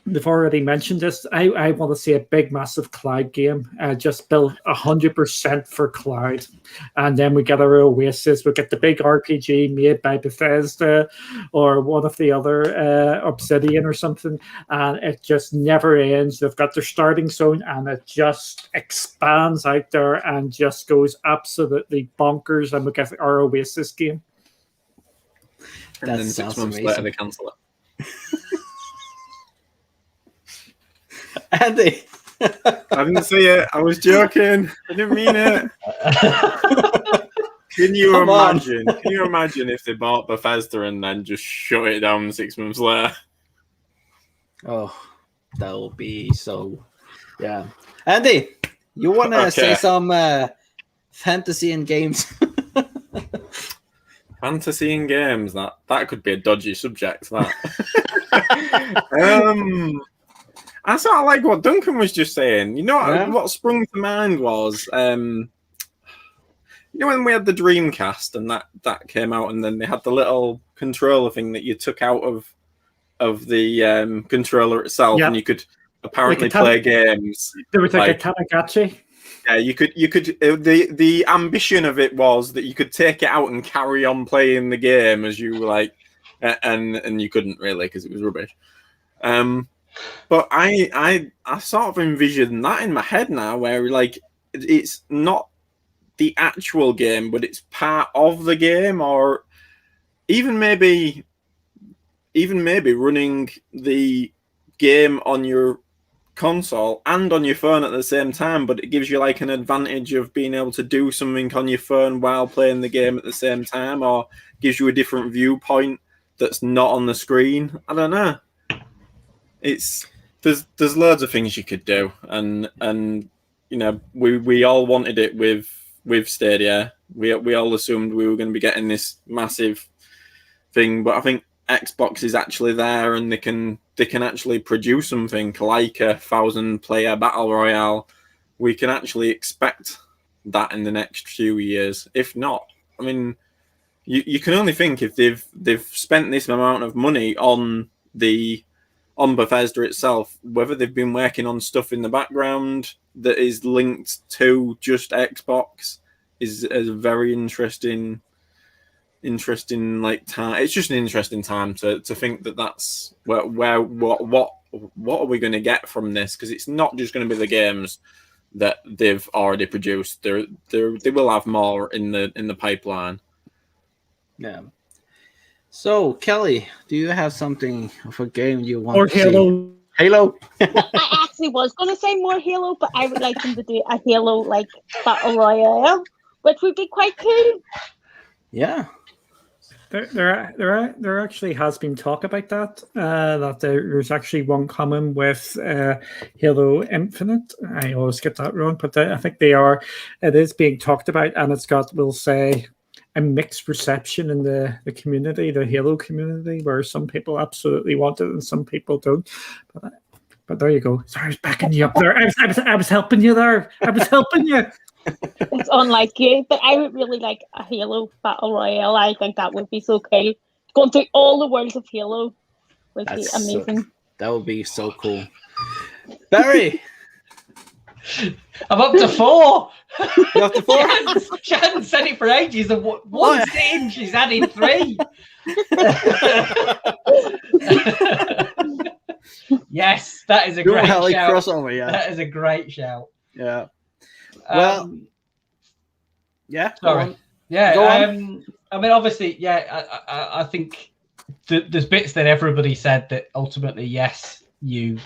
they've already mentioned this. I want to see a big, massive cloud game, just built 100% for cloud. And then we get our Oasis. We get the big RPG made by Bethesda or one of the other Obsidian or something. And it just never ends. They've got their starting zone and it just expands out there and just goes absolutely bonkers. And we get our Oasis game. And then 6 months later, they cancel it. Andy. I didn't see it. I was joking. I didn't mean it. Can you imagine? Can you imagine if they bought Bethesda and then just shut it down 6 months later? Oh, that will be so. Yeah, Andy, you want to say some fantasy and games? Fantasy and games. That could be a dodgy subject. That. I sort of like what Duncan was just saying. You know what sprung to mind was, you know, when we had the Dreamcast and that came out, and then they had the little controller thing that you took out of the controller itself, and you could apparently play games. There was like a Tamagotchi. Yeah, you could. The ambition of it was that you could take it out and carry on playing the game as you were like, and you couldn't really because it was rubbish. But I sort of envision that in my head now, where like it's not the actual game, but it's part of the game, or even maybe running the game on your console and on your phone at the same time, but it gives you like an advantage of being able to do something on your phone while playing the game at the same time, or gives you a different viewpoint that's not on the screen. I don't know. There's loads of things you could do, and you know we all wanted it with Stadia. We all assumed we were going to be getting this massive thing, but I think Xbox is actually there, and they can actually produce something like a 1,000-player battle royale. We can actually expect that in the next few years. If not, I mean, you can only think if they've spent this amount of money on Bethesda itself, whether they've been working on stuff in the background that is linked to just Xbox is a very interesting like time. It's just an interesting time to think that's what are we going to get from this, because it's not just going to be the games that they've already produced. They will have more in the pipeline. Yeah. So, Kelly, do you have something of a game you want or to Halo? See? Halo? I actually was going to say more Halo, but I would like them to do a Halo like battle royale, which would be quite cool. Yeah. There actually has been talk about that. That there's actually one coming with Halo Infinite. I always get that wrong, but I think it is being talked about, and it's got, we'll say, a mixed reception in the community, the Halo community, where some people absolutely want it and some people don't. But there you go. Sorry, I was backing you up there. I was helping you there. I was helping you. It's unlike you, but I would really like a Halo battle royale. I think that would be so cool. Going through all the worlds of Halo would be amazing. That would be so cool. Barry, I'm up to 4. You're up to 4? She hadn't said it for ages. And once in, she's added 3. Yes, that is a great shout. Crossover, yeah. That is a great shout. Yeah. Well, yeah. Sorry. Yeah. I mean, obviously, yeah. I think there's bits that everybody said that ultimately, yes, you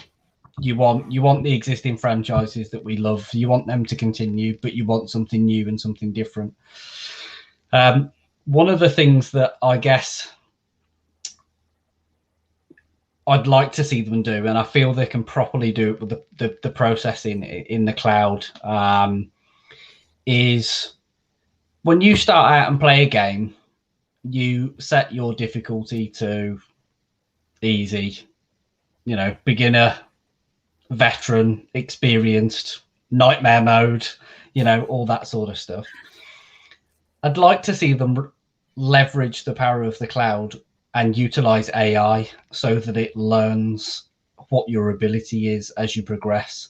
want the existing franchises that we love. You want them to continue, but you want something new and something different. One of the things that I guess I'd like to see them do, and I feel they can properly do it with the processing in the cloud, is when you start out and play a game, you set your difficulty to easy, beginner, veteran, experienced, nightmare mode, all that sort of stuff. I'd like to see them leverage the power of the cloud and utilize AI so that it learns what your ability is as you progress,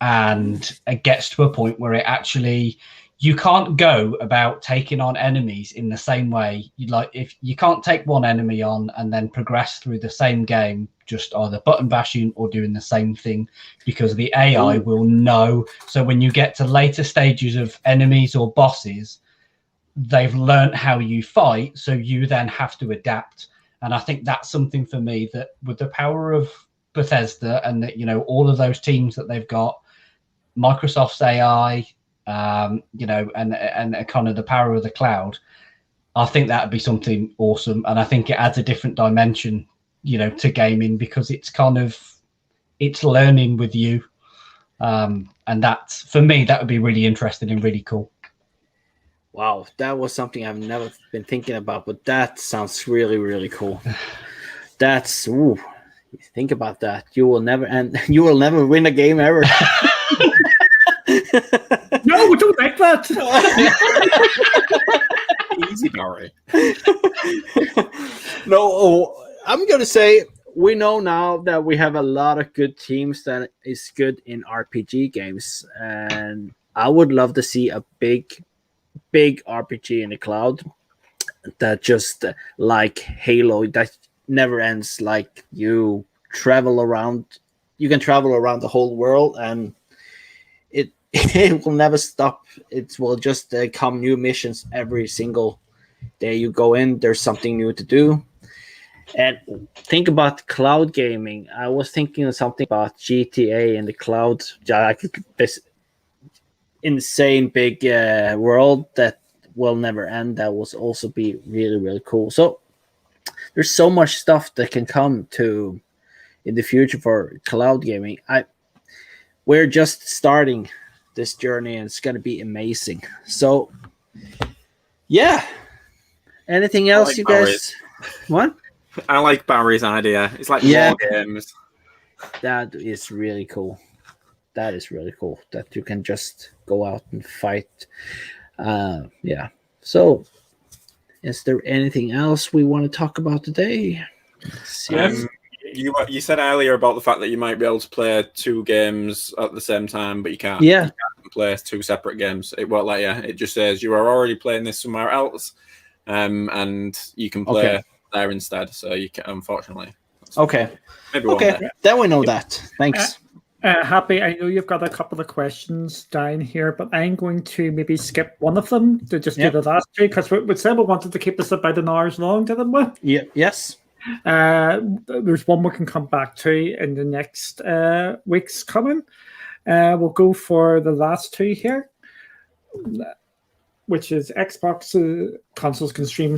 and it gets to a point where it actually, you can't go about taking on enemies in the same way. If you can't take one enemy on and then progress through the same game, just either button bashing or doing the same thing, because the AI will know. So when you get to later stages of enemies or bosses, they've learned how you fight, so you then have to adapt. And I think that's something for me that with the power of Bethesda and that, all of those teams that they've got, Microsoft's AI, and kind of the power of the cloud, I think that would be something awesome. And I think it adds a different dimension, to gaming, because it's learning with you. And that's, for me, that would be really interesting and really cool. Wow, that was something I've never been thinking about, but that sounds really, really cool. That's think about that. You will never win a game ever. No, don't like that. Easy, Barry. No, I'm gonna say we know now that we have a lot of good teams that is good in RPG games, and I would love to see a big RPG in the cloud that just like Halo, that never ends. Like you can travel around the whole world, and it will never stop. It will just come new missions every single day you go in. There's something new to do. And think about cloud gaming. I was thinking of something about GTA in the cloud, like this insane big world that will never end. That will also be really, really cool. So there's so much stuff that can come to in the future for cloud gaming. We're just starting this journey, and it's going to be amazing. So yeah, anything else, you guys? What? I like Barry's idea. It's like war games. That is really cool. That you can just go out and fight. Yeah. So, is there anything else we want to talk about today? You said earlier about the fact that you might be able to play two games at the same time, but you can't. Yeah. You can't play two separate games. It won't let you. It just says you are already playing this somewhere else, and you can play there instead. So you can, unfortunately. Okay. Maybe then we know that. Thanks. Happy, I know you've got a couple of questions down here, but I'm going to maybe skip one of them to just do the last two, because we said we wanted to keep this about an hour's long, didn't we? Yeah. Yes. There's one we can come back to in the next week's coming. We'll go for the last two here, which is Xbox consoles can stream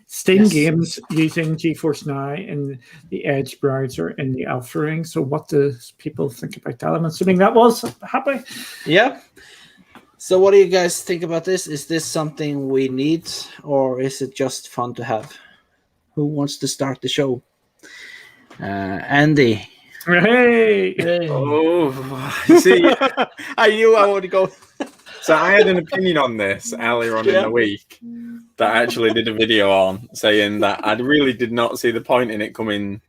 Steam games using GeForce Now in the Edge browser in the Alpha Ring. So what do people think about that? I'm assuming that was happy. Yeah. So what do you guys think about this? Is this something we need, or is it just fun to have? Who wants to start the show? Andy. Hey. Oh, you see, I knew I would go. So I had an opinion on this earlier on in the week that I actually did a video on, saying that I really did not see the point in it coming,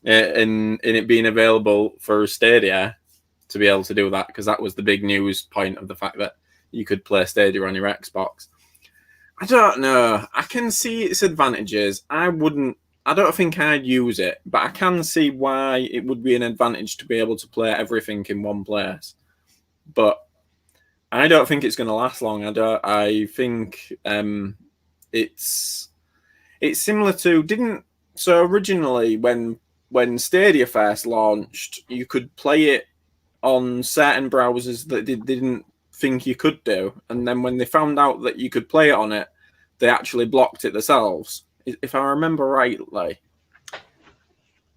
in it being available for Stadia to be able to do that, because that was the big news point of the fact that you could play Stadia on your Xbox. I don't know. I can see its advantages. I don't think I'd use it, but I can see why it would be an advantage to be able to play everything in one place. But I don't think it's going to last long. I think it's it's similar to so originally when Stadia first launched, you could play it on certain browsers that they didn't think you could do, and then when they found out that you could play it on it, they actually blocked it themselves, if I remember rightly.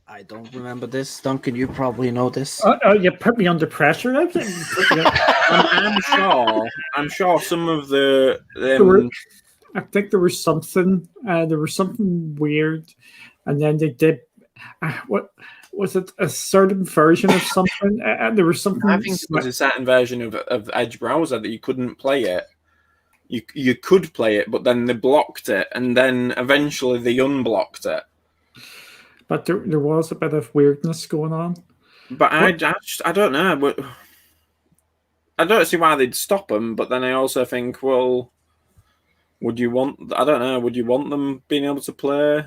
I don't remember this. Duncan, you probably know this. You put me under pressure. I'm sure some of the I think there was something weird, and then they did what was it, a certain version of something? There was something. I think it was a certain version of Edge browser that you couldn't play it. You could play it, but then they blocked it, and then eventually they unblocked it. But there was a bit of weirdness going on. But I don't know. But I don't see why they'd stop them. But then I also think, well, would you want them being able to play?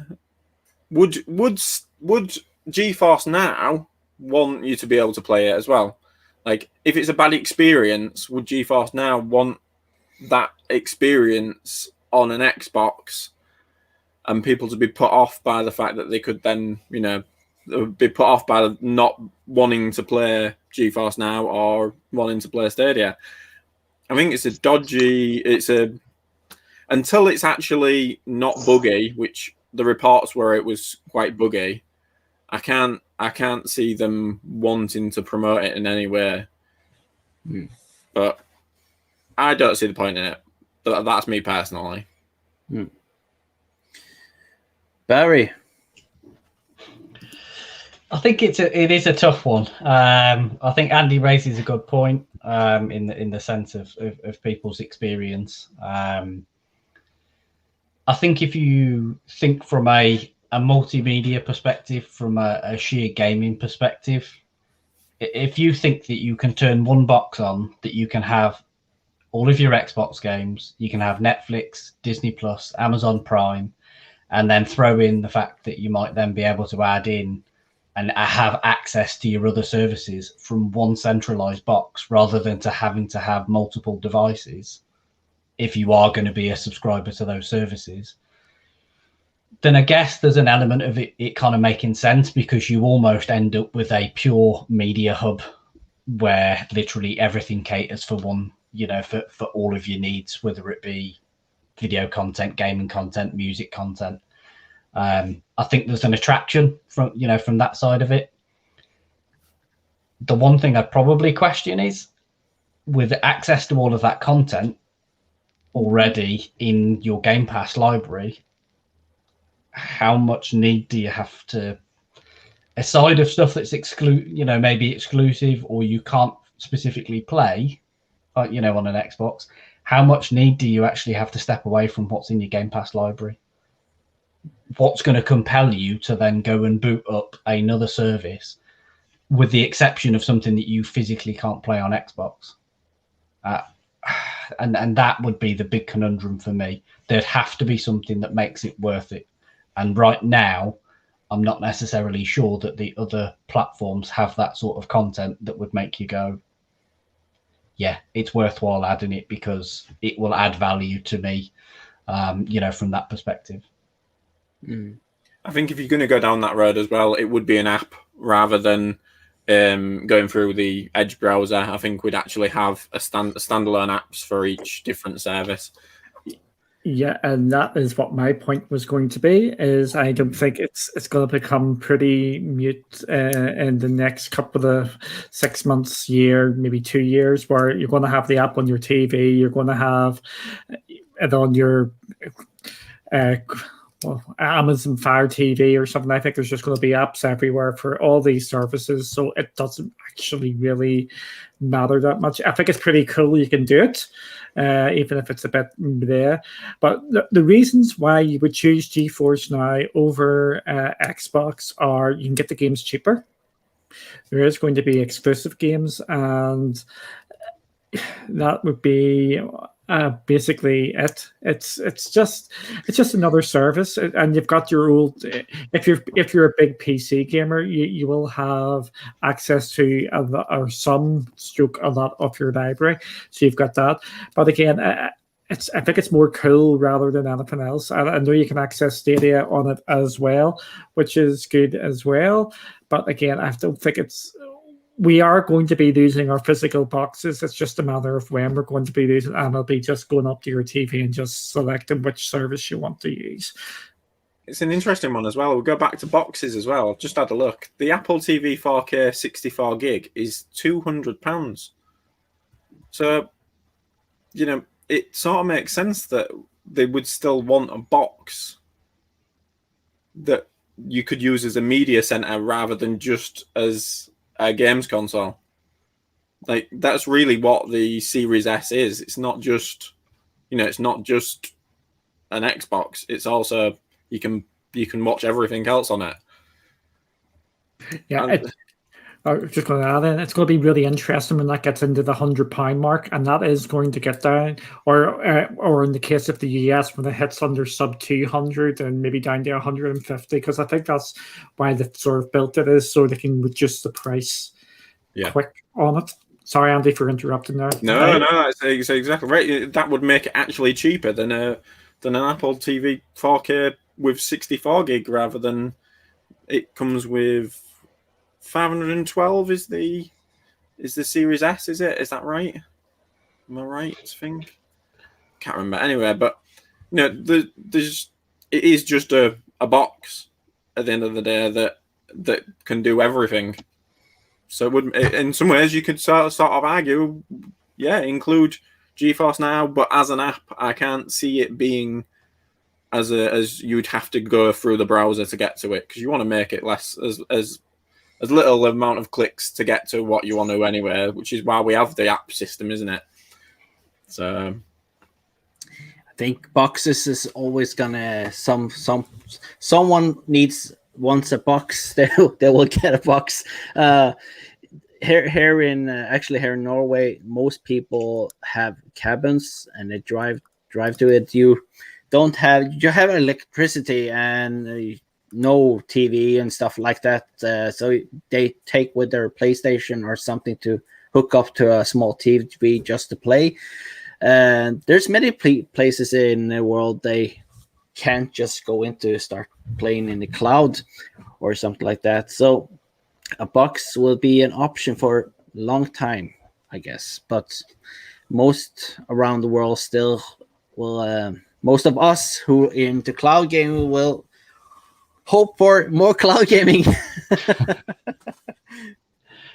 Would GeForce Now want you to be able to play it as well? Like, if it's a bad experience, would GeForce Now want that experience on an Xbox, and people to be put off by the fact that they could then, be put off by not wanting to play GeForce Now or wanting to play Stadia? I think until it's actually not buggy, which the reports were it was quite buggy, I can't see them wanting to promote it in any way. But I don't see the point in it. That's me personally. Barry, I think it is a tough one. I think Andy raises a good point in the sense of people's experience. I think if you think from a multimedia perspective, from a sheer gaming perspective, if you think that you can turn one box on, that you can have all of your Xbox games, you can have Netflix, Disney Plus, Amazon Prime, and then throw in the fact that you might then be able to add in and have access to your other services from one centralized box, rather than having to have multiple devices if you are going to be a subscriber to those services, then I guess there's an element of it kind of making sense, because you almost end up with a pure media hub where literally everything caters for one, for all of your needs, whether it be video content, gaming content, music content. I think there's an attraction from that side of it. The one thing I'd probably question is, with access to all of that content already in your Game Pass library, how much need do you have to, aside of stuff that's maybe exclusive or you can't specifically play, on an Xbox, how much need do you actually have to step away from what's in your Game Pass library? What's going to compel you to then go and boot up another service, with the exception of something that you physically can't play on Xbox? And that would be the big conundrum for me. There'd have to be something that makes it worth it. And right now, I'm not necessarily sure that the other platforms have that sort of content that would make you go, yeah, it's worthwhile adding it because it will add value to me, from that perspective. I think if you're going to go down that road as well, it would be an app rather than going through the Edge browser. I think we'd actually have a standalone apps for each different service. Yeah, and that is what my point was going to be, is I don't think it's going to become pretty mute in the next couple of 6 months, year, maybe 2 years, where you're going to have the app on your TV, you're going to have it on your Amazon Fire TV or something. I think there's just going to be apps everywhere for all these services, so it doesn't actually really matter that much. I think it's pretty cool you can do it, even if it's a bit there. But the reasons why you would choose GeForce Now over Xbox are you can get the games cheaper. There is going to be exclusive games, and that would be basically it. It's just another service, and you've got your old. If you're a big PC gamer, you will have access to a lot of your library. So you've got that. But again, I think it's more cool rather than anything else. I know you can access Stadia on it as well, which is good as well. But again, I don't think we are going to be losing our physical boxes. It's just a matter of when we're going to be losing, and it'll be just going up to your TV and just selecting which service you want to use. It's an interesting one as well. We'll go back to boxes as well. I've just had a look. The Apple TV 4K 64 gig is £200. So, it sort of makes sense that they would still want a box that you could use as a media center rather than just as a games console. Like, that's really what the Series S is. It's not just, it's not just an Xbox. It's also you can watch everything else on it. Yeah, I was just going to add in, it's going to be really interesting when that gets into the £100 mark, and that is going to get down, or in the case of the US, when it hits under sub 200 and maybe down to 150, because I think that's why they've sort of built it, is so they can reduce the price quick on it. Sorry, Andy, for interrupting there. No, that's exactly right. That would make it actually cheaper than an Apple TV 4K with 64 gig, rather than it comes with 512 is the Series S, is it? Is that right? Am I right? I think. Can't remember. Anyway, but it is just a box at the end of the day that can do everything. So it would, in some ways, you could sort of argue, include GeForce Now, but as an app, I can't see it being as you'd have to go through the browser to get to it, because you want to make it less as little amount of clicks to get to what you want to anyway, which is why we have the app system, isn't it? So I think boxes is always gonna someone wants a box, they will get a box. Here in Norway, most people have cabins and they drive to it. You have electricity and no TV and stuff like that, so they take with their PlayStation or something to hook up to a small TV just to play. There's many places in the world they can't just go into start playing in the cloud or something like that. So a box will be an option for a long time, I guess. But most around the world still will. Most of us who into cloud gaming will hope for more cloud gaming.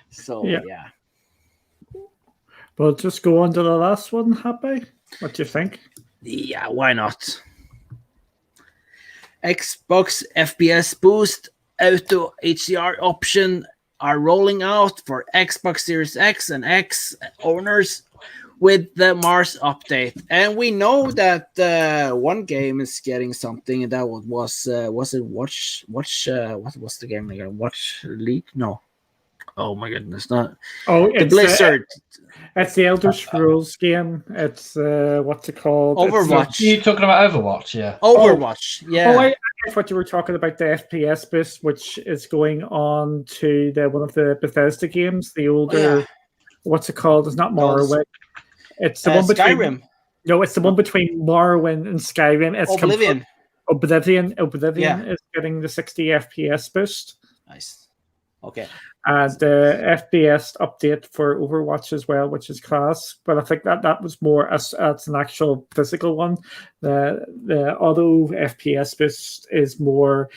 So yeah. Well, just go on to the last one, Happy. What do you think? Yeah, why not? Xbox FPS Boost Auto HDR option are rolling out for Xbox Series X and X owners with the Mars update, and we know that one game is getting something that was it Watch? What was the game again? Watch League? No. Oh my goodness! Not the Blizzard. It's the Elder Scrolls game. It's what's it called? Overwatch. You're talking about Overwatch, yeah. Overwatch, yeah. Oh, I thought you were talking about the FPS boost, which is going on to one of the Bethesda games. The older, what's it called? It's not Morrowind. It's the one between Skyrim. No, it's the one between Morrowind and Skyrim. It's Oblivion. Oblivion is getting the 60 FPS boost. Nice. Okay. And the FPS update for Overwatch as well, which is class. But I think that was more as an actual physical one. The auto FPS boost is more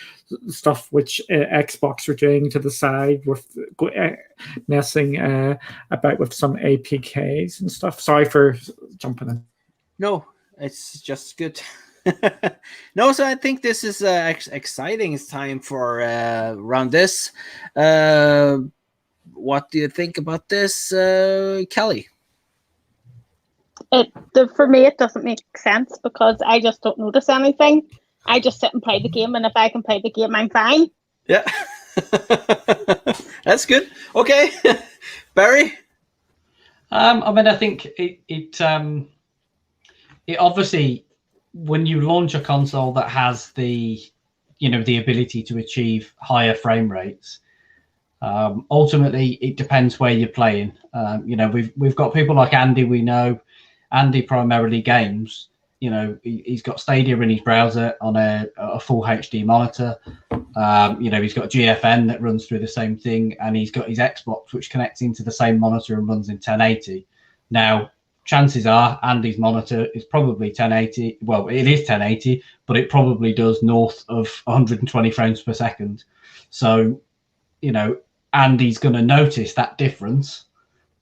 stuff which Xbox are doing to the side with messing about with some APKs and stuff. Sorry for jumping in. No, it's just good. No, so I think this is exciting time for around this. What do you think about this, Kelly? For me, it doesn't make sense because I just don't notice anything. I just sit and play the game, and if I can play the game, I'm fine. Yeah, that's good. Okay, Barry. I think it obviously, when you launch a console that has the ability to achieve higher frame rates, ultimately it depends where you're playing. We've got people like Andy, we know, Andy primarily games. You know, he's got Stadia in his browser on a full HD monitor. You know, he's got GFN that runs through the same thing, and he's got his Xbox, which connects into the same monitor and runs in 1080. Now, chances are Andy's monitor is probably 1080. Well, it is 1080, but it probably does north of 120 frames per second. So, you know, Andy's going to notice that difference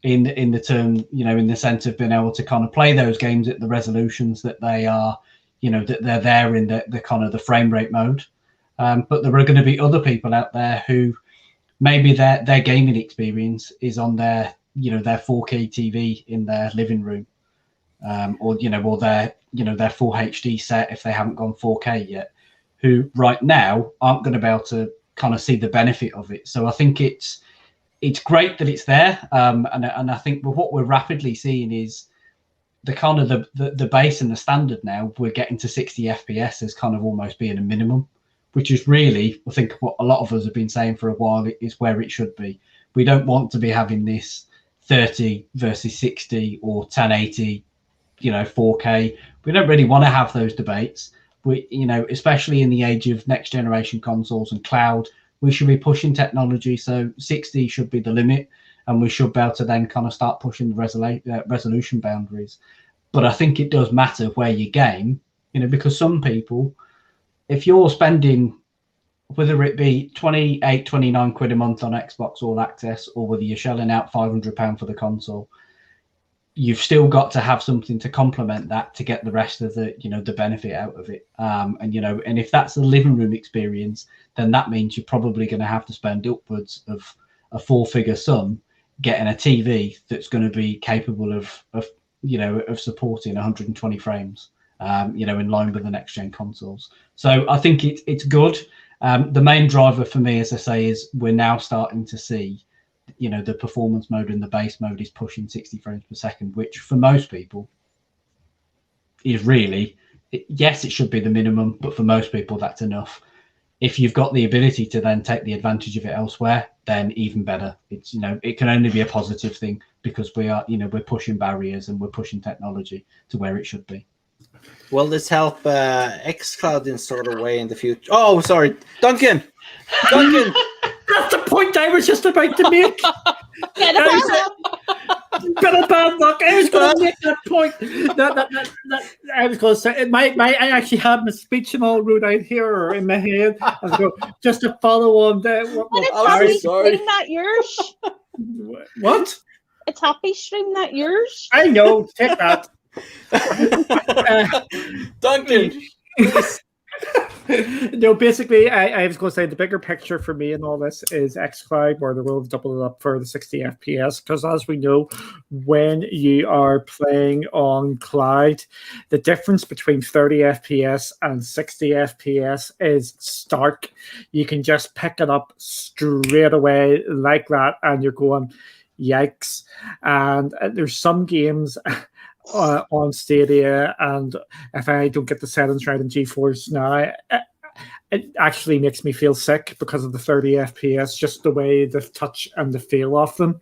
in the term, you know, in the sense of being able to kind of play those games at the resolutions that they are, you know, that they're there in the kind of the frame rate mode. But there are going to be other people out there who maybe their gaming experience is on their, you know, their 4K TV in their living room, or their full HD set if they haven't gone 4K yet, who right now aren't going to be able to kind of see the benefit of it. So I think it's great that it's there, and I think what we're rapidly seeing is the kind of the base and the standard now. We're getting to 60 FPS as kind of almost being a minimum, which is really, I think, what a lot of us have been saying for a while is where it should be. We don't want to be having this 30 versus 60 or 1080, you know, 4K. We don't really want to have those debates. We, you know, especially in the age of next generation consoles and cloud, we should be pushing technology. So 60 should be the limit, and we should be able to then kind of start pushing the resolution boundaries. But I think it does matter where you game, you know, because some people, if you're spending, whether it be 28, 29 quid a month on Xbox All Access, or whether you're shelling out £500 for the console, you've still got to have something to complement that to get the rest of the, you know, the benefit out of it. And, you know, and if that's the living room experience, then that means you're probably going to have to spend upwards of a 4-figure sum getting a TV that's going to be capable of you know, of supporting 120 frames, you know, in line with the next gen consoles. So I think it's good. The main driver for me, as I say, is we're now starting to see, you know, the performance mode and the base mode is pushing 60 frames per second, which for most people is really, yes, it should be the minimum, but for most people that's enough. If you've got the ability to then take the advantage of it elsewhere, then even better. It's, you know, it can only be a positive thing, because we are, you know, we're pushing barriers and we're pushing technology to where it should be. Will this help Xcloud in sort of way in the future? Oh, sorry, Duncan. That's the point I was just about to make. Yeah, Bit of bad luck. I was going to make that point. I was going to say, I actually had my speech and all wrote out here in my head. I was going, just to follow on that. It's Stream, not yours. What? It's Happy Stream, not yours. I know. Take that. Duncan. No, basically, I was going to say the bigger picture for me in all this is Xcloud, where they will double it up for the 60 FPS. Because as we know, when you are playing on cloud, the difference between 30 FPS and 60 FPS is stark. You can just pick it up straight away like that, and you're going, yikes. And there's some games on Stadia, and if I don't get the settings right in GeForce now, it actually makes me feel sick because of the 30 FPS, just the way the touch and the feel of them.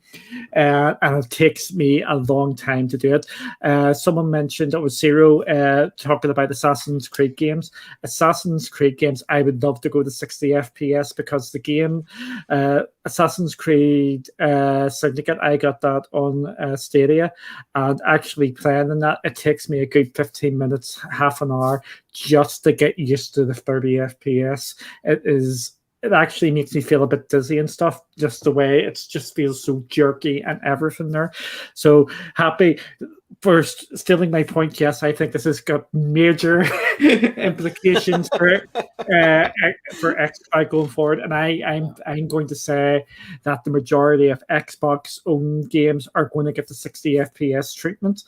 And it takes me a long time to do it. Someone mentioned, it was Zero talking about Assassin's Creed games. Assassin's Creed games, I would love to go to 60 FPS because the game, Assassin's Creed Syndicate, I got that on Stadia, and actually playing in that, it takes me a good 15 minutes, half an hour, just to get used to the 30 FPS. It actually makes me feel a bit dizzy and stuff, just the way it just feels so jerky and everything there. So happy for stealing my point. Yes, I think this has got major implications for Xcloud going forward, and I'm going to say that the majority of Xbox owned games are going to get the 60 FPS treatment.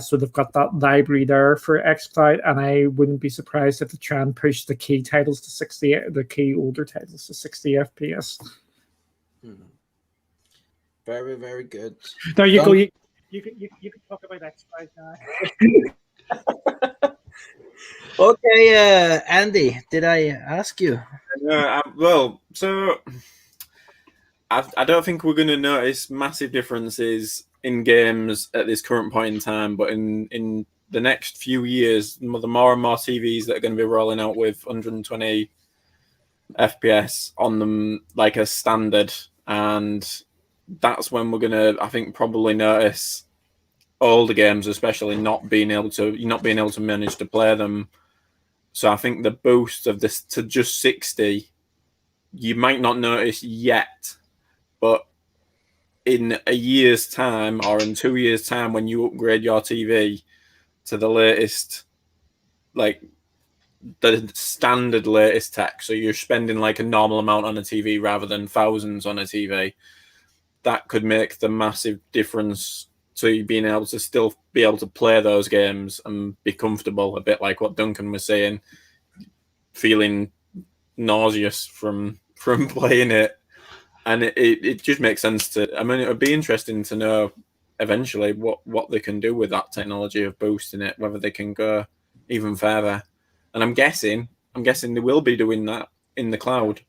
So they've got that library there for Xcloud, and I wouldn't be surprised if they try and push the key titles to 60, the key older titles to 60 FPS. Very, very good. There you go. You can talk about Xcloud now. Okay, Andy, did I ask you? Well, so I don't think we're going to notice massive differences in games at this current point in time, but in the next few years, the more and more TVs that are going to be rolling out with 120 FPS on them like a standard, and that's when we're going to, I think, probably notice older games, especially not being able to manage to play them. So I think the boost of this to just 60, you might not notice yet, but in a year's time or in 2 years' time, when you upgrade your TV to the latest, like the standard latest tech, so you're spending like a normal amount on a TV rather than thousands on a TV, that could make the massive difference to you being able to still be able to play those games and be comfortable, a bit like what Duncan was saying, feeling nauseous from playing it. And it just makes sense to, I mean, it would be interesting to know eventually what they can do with that technology of boosting it, whether they can go even further. And I'm guessing they will be doing that in the cloud.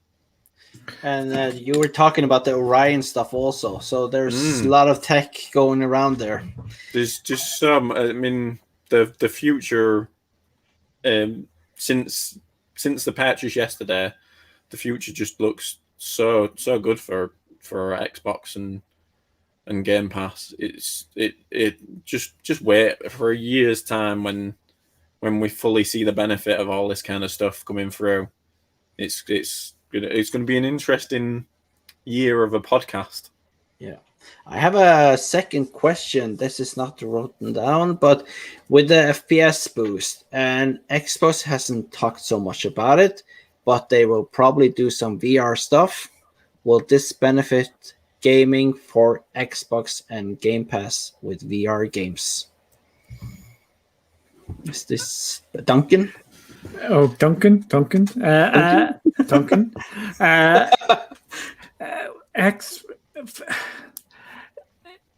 And you were talking about the Orion stuff also. So there's a lot of tech going around there. There's just some, I mean, the future, since the purchase yesterday, the future just looks so good for Xbox and Game Pass. It just wait for a year's time when we fully see the benefit of all this kind of stuff coming through. It's going to be an interesting year of a podcast. Yeah. I have a second question. This is not written down, but with the FPS boost, and Xbox hasn't talked so much about it, but they will probably do some VR stuff. Will this benefit gaming for Xbox and Game Pass with VR games? Is this Duncan? Oh, Duncan. Duncan.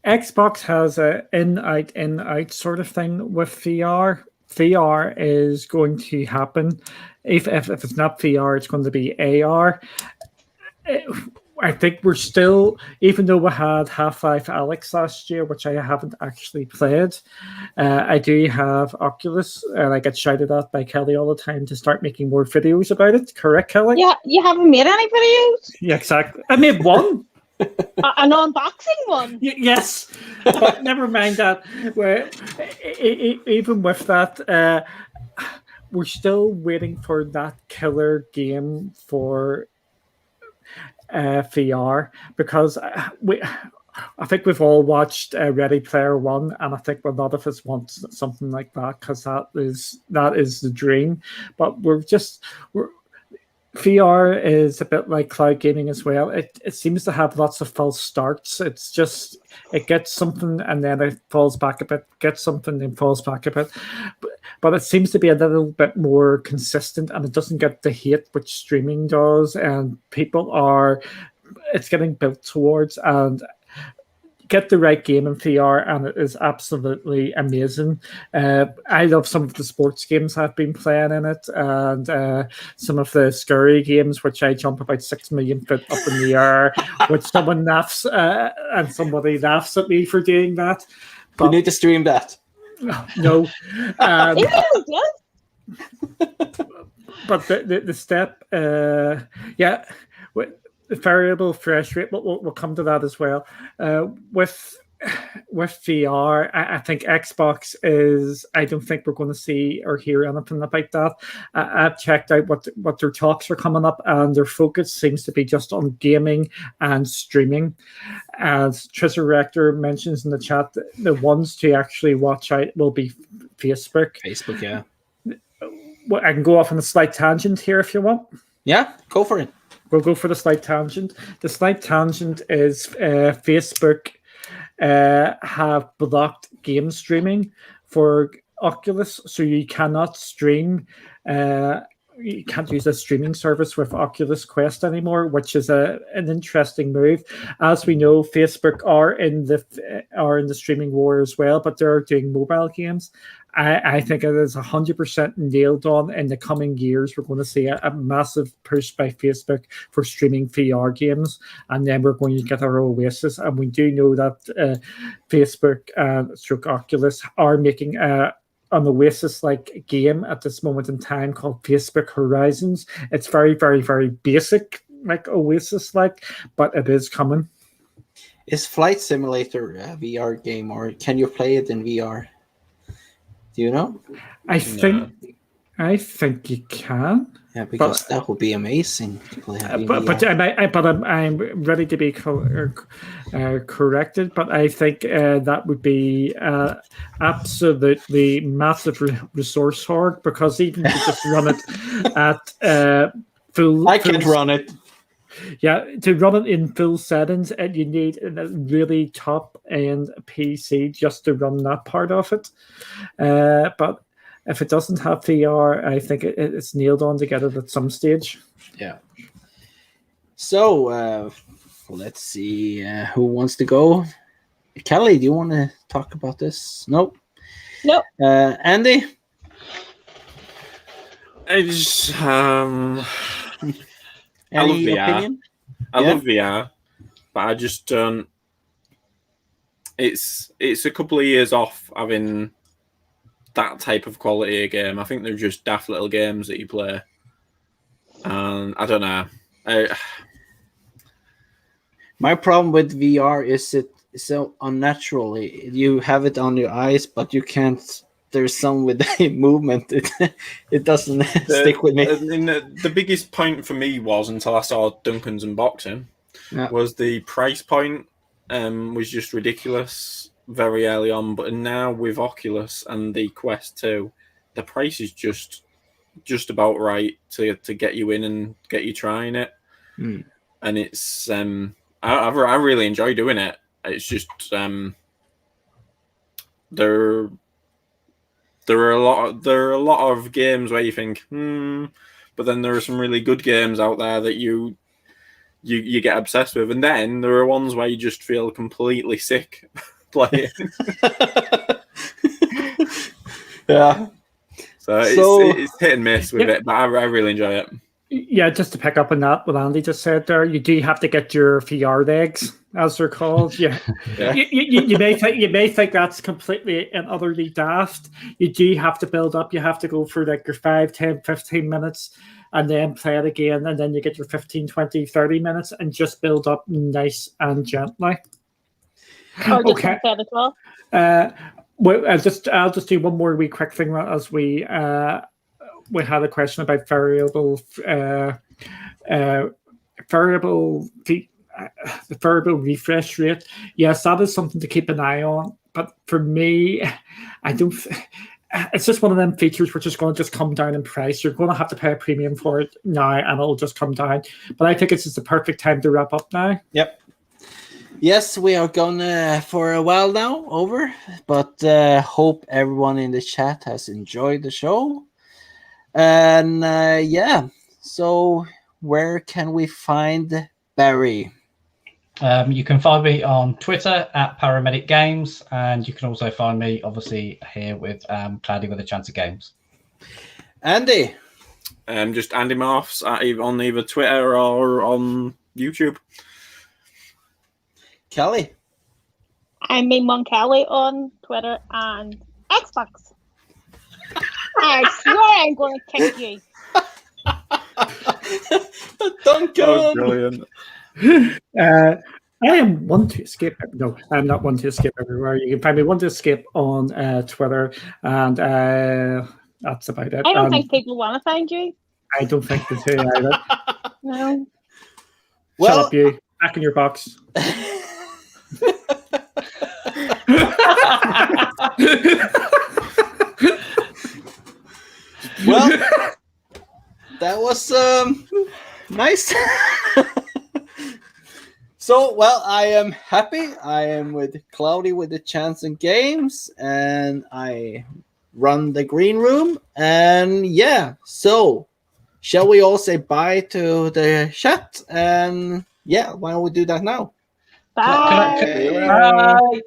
Xbox has a in-out sort of thing with VR. VR is going to happen. If it's not VR, it's going to be AR. I think we're still, even though we had Half-Life Alyx last year, which I haven't actually played, I do have Oculus, and I get shouted at by Kelly all the time to start making more videos about it. Correct, Kelly? Yeah, you haven't made any videos? Yeah, exactly. I made one. An unboxing one? Yes, but never mind that. Where even with that, we're still waiting for that killer game for VR, because I think we've all watched Ready Player One, and I think a lot of us want something like that, because that is the dream. But VR is a bit like cloud gaming as well. It seems to have lots of false starts. It's just, it gets something and then it falls back a bit, gets something then falls back a bit. But it seems to be a little bit more consistent, and it doesn't get the hate which streaming does, and it's getting built towards, and get the right game in VR, and it is absolutely amazing. I love some of the sports games I've been playing in it, and some of the scurry games, which I jump about 6 million feet up in the air, which someone laughs and somebody laughs at me for doing that. But you need to stream that. No. But the step, the variable refresh rate, we'll come to that as well. With VR, I think Xbox is, I don't think we're going to see or hear anything about that. I've checked out what their talks are coming up, and their focus seems to be just on gaming and streaming. As Trisha Rector mentions in the chat, the ones to actually watch out will be Facebook. Facebook, yeah. Well, I can go off on a slight tangent here if you want. Yeah, go for it. We'll go for the slight tangent. The slight tangent is Facebook have blocked game streaming for Oculus, so you cannot stream you can't use a streaming service with Oculus Quest anymore, which is an interesting move. As we know, Facebook are in the streaming war as well, but they're doing mobile games. I think it is 100% nailed on. In the coming years, we're going to see a massive push by Facebook for streaming VR games, and then we're going to get our Oasis. And we do know that Facebook and Oculus are making an Oasis-like game at this moment in time called Facebook Horizons. It's very, very, very basic, like Oasis-like, but it is coming. Is Flight Simulator a VR game, or can you play it in VR? Do you know? I think you can. Yeah, because that would be amazing to play it in VR. But I'm ready to be corrected. But I think that would be absolutely massive resource hog, because even to just run it at full, I can't run it. Yeah, to run it in full settings, and you need a really top-end PC just to run that part of it. But if it doesn't have VR, I think it's nailed on to get it at some stage. Yeah. So, let's see who wants to go. Kelly, do you want to talk about this? Nope. Nope. Andy? I love VR. Opinion? I love VR, but I just don't. It's a couple of years off having that type of quality of game. I think they're just daft little games that you play, and I don't know. My problem with VR is it so unnatural. You have it on your eyes, but you can't. There's some with the movement. It doesn't stick with me. The biggest point for me was, until I saw Duncan's unboxing, was the price point was just ridiculous very early on. But now with Oculus and the Quest 2, the price is just about right to get you in and get you trying it. And it's I really enjoy doing it. It's just there are a lot of games where you think, but then there are some really good games out there that you get obsessed with, and then there are ones where you just feel completely sick playing. Yeah. So it's hit and miss with it, but I really enjoy it. Yeah, just to pick up on that, what Andy just said there, you do have to get your VR legs, as they're called. Yeah. You may think that's completely and utterly daft. You do have to build up. You have to go through like your 5, 10, 15 minutes and then play it again. And then you get your 15, 20, 30 minutes and just build up nice and gently. Or just play it as well. Well, I'll just do one more wee quick thing as we had a question about variable refresh rate. Yes, that is something to keep an eye on. But for me, I don't. It's just one of them features which is going to just come down in price. You're going to have to pay a premium for it now, and it'll just come down. But I think it's just the perfect time to wrap up now. Yep. Yes, we are gone for a while now, over. But hope everyone in the chat has enjoyed the show. And so where can we find Barry? You can find me on Twitter at Paramedic Games, and you can also find me obviously here with Cloudy with a Chance of Games. Andy? Just AndyMorphs on either Twitter or on YouTube. Kelly? I'm Ming Kelly on Twitter and Xbox. I swear I'm going to kick you. Duncan! That was brilliant. I am one to escape. No, I'm not one to escape everywhere. You can find me one to escape on Twitter, and that's about it. I don't think people want to find you. I don't think they do either. No. Shut up, you. Back in your box. Well, that was nice. So, well, I am happy. I am with Cloudy with the Chance and Games, and I run the green room. And yeah, so shall we all say bye to the chat? And yeah, why don't we do that now? Bye. Bye.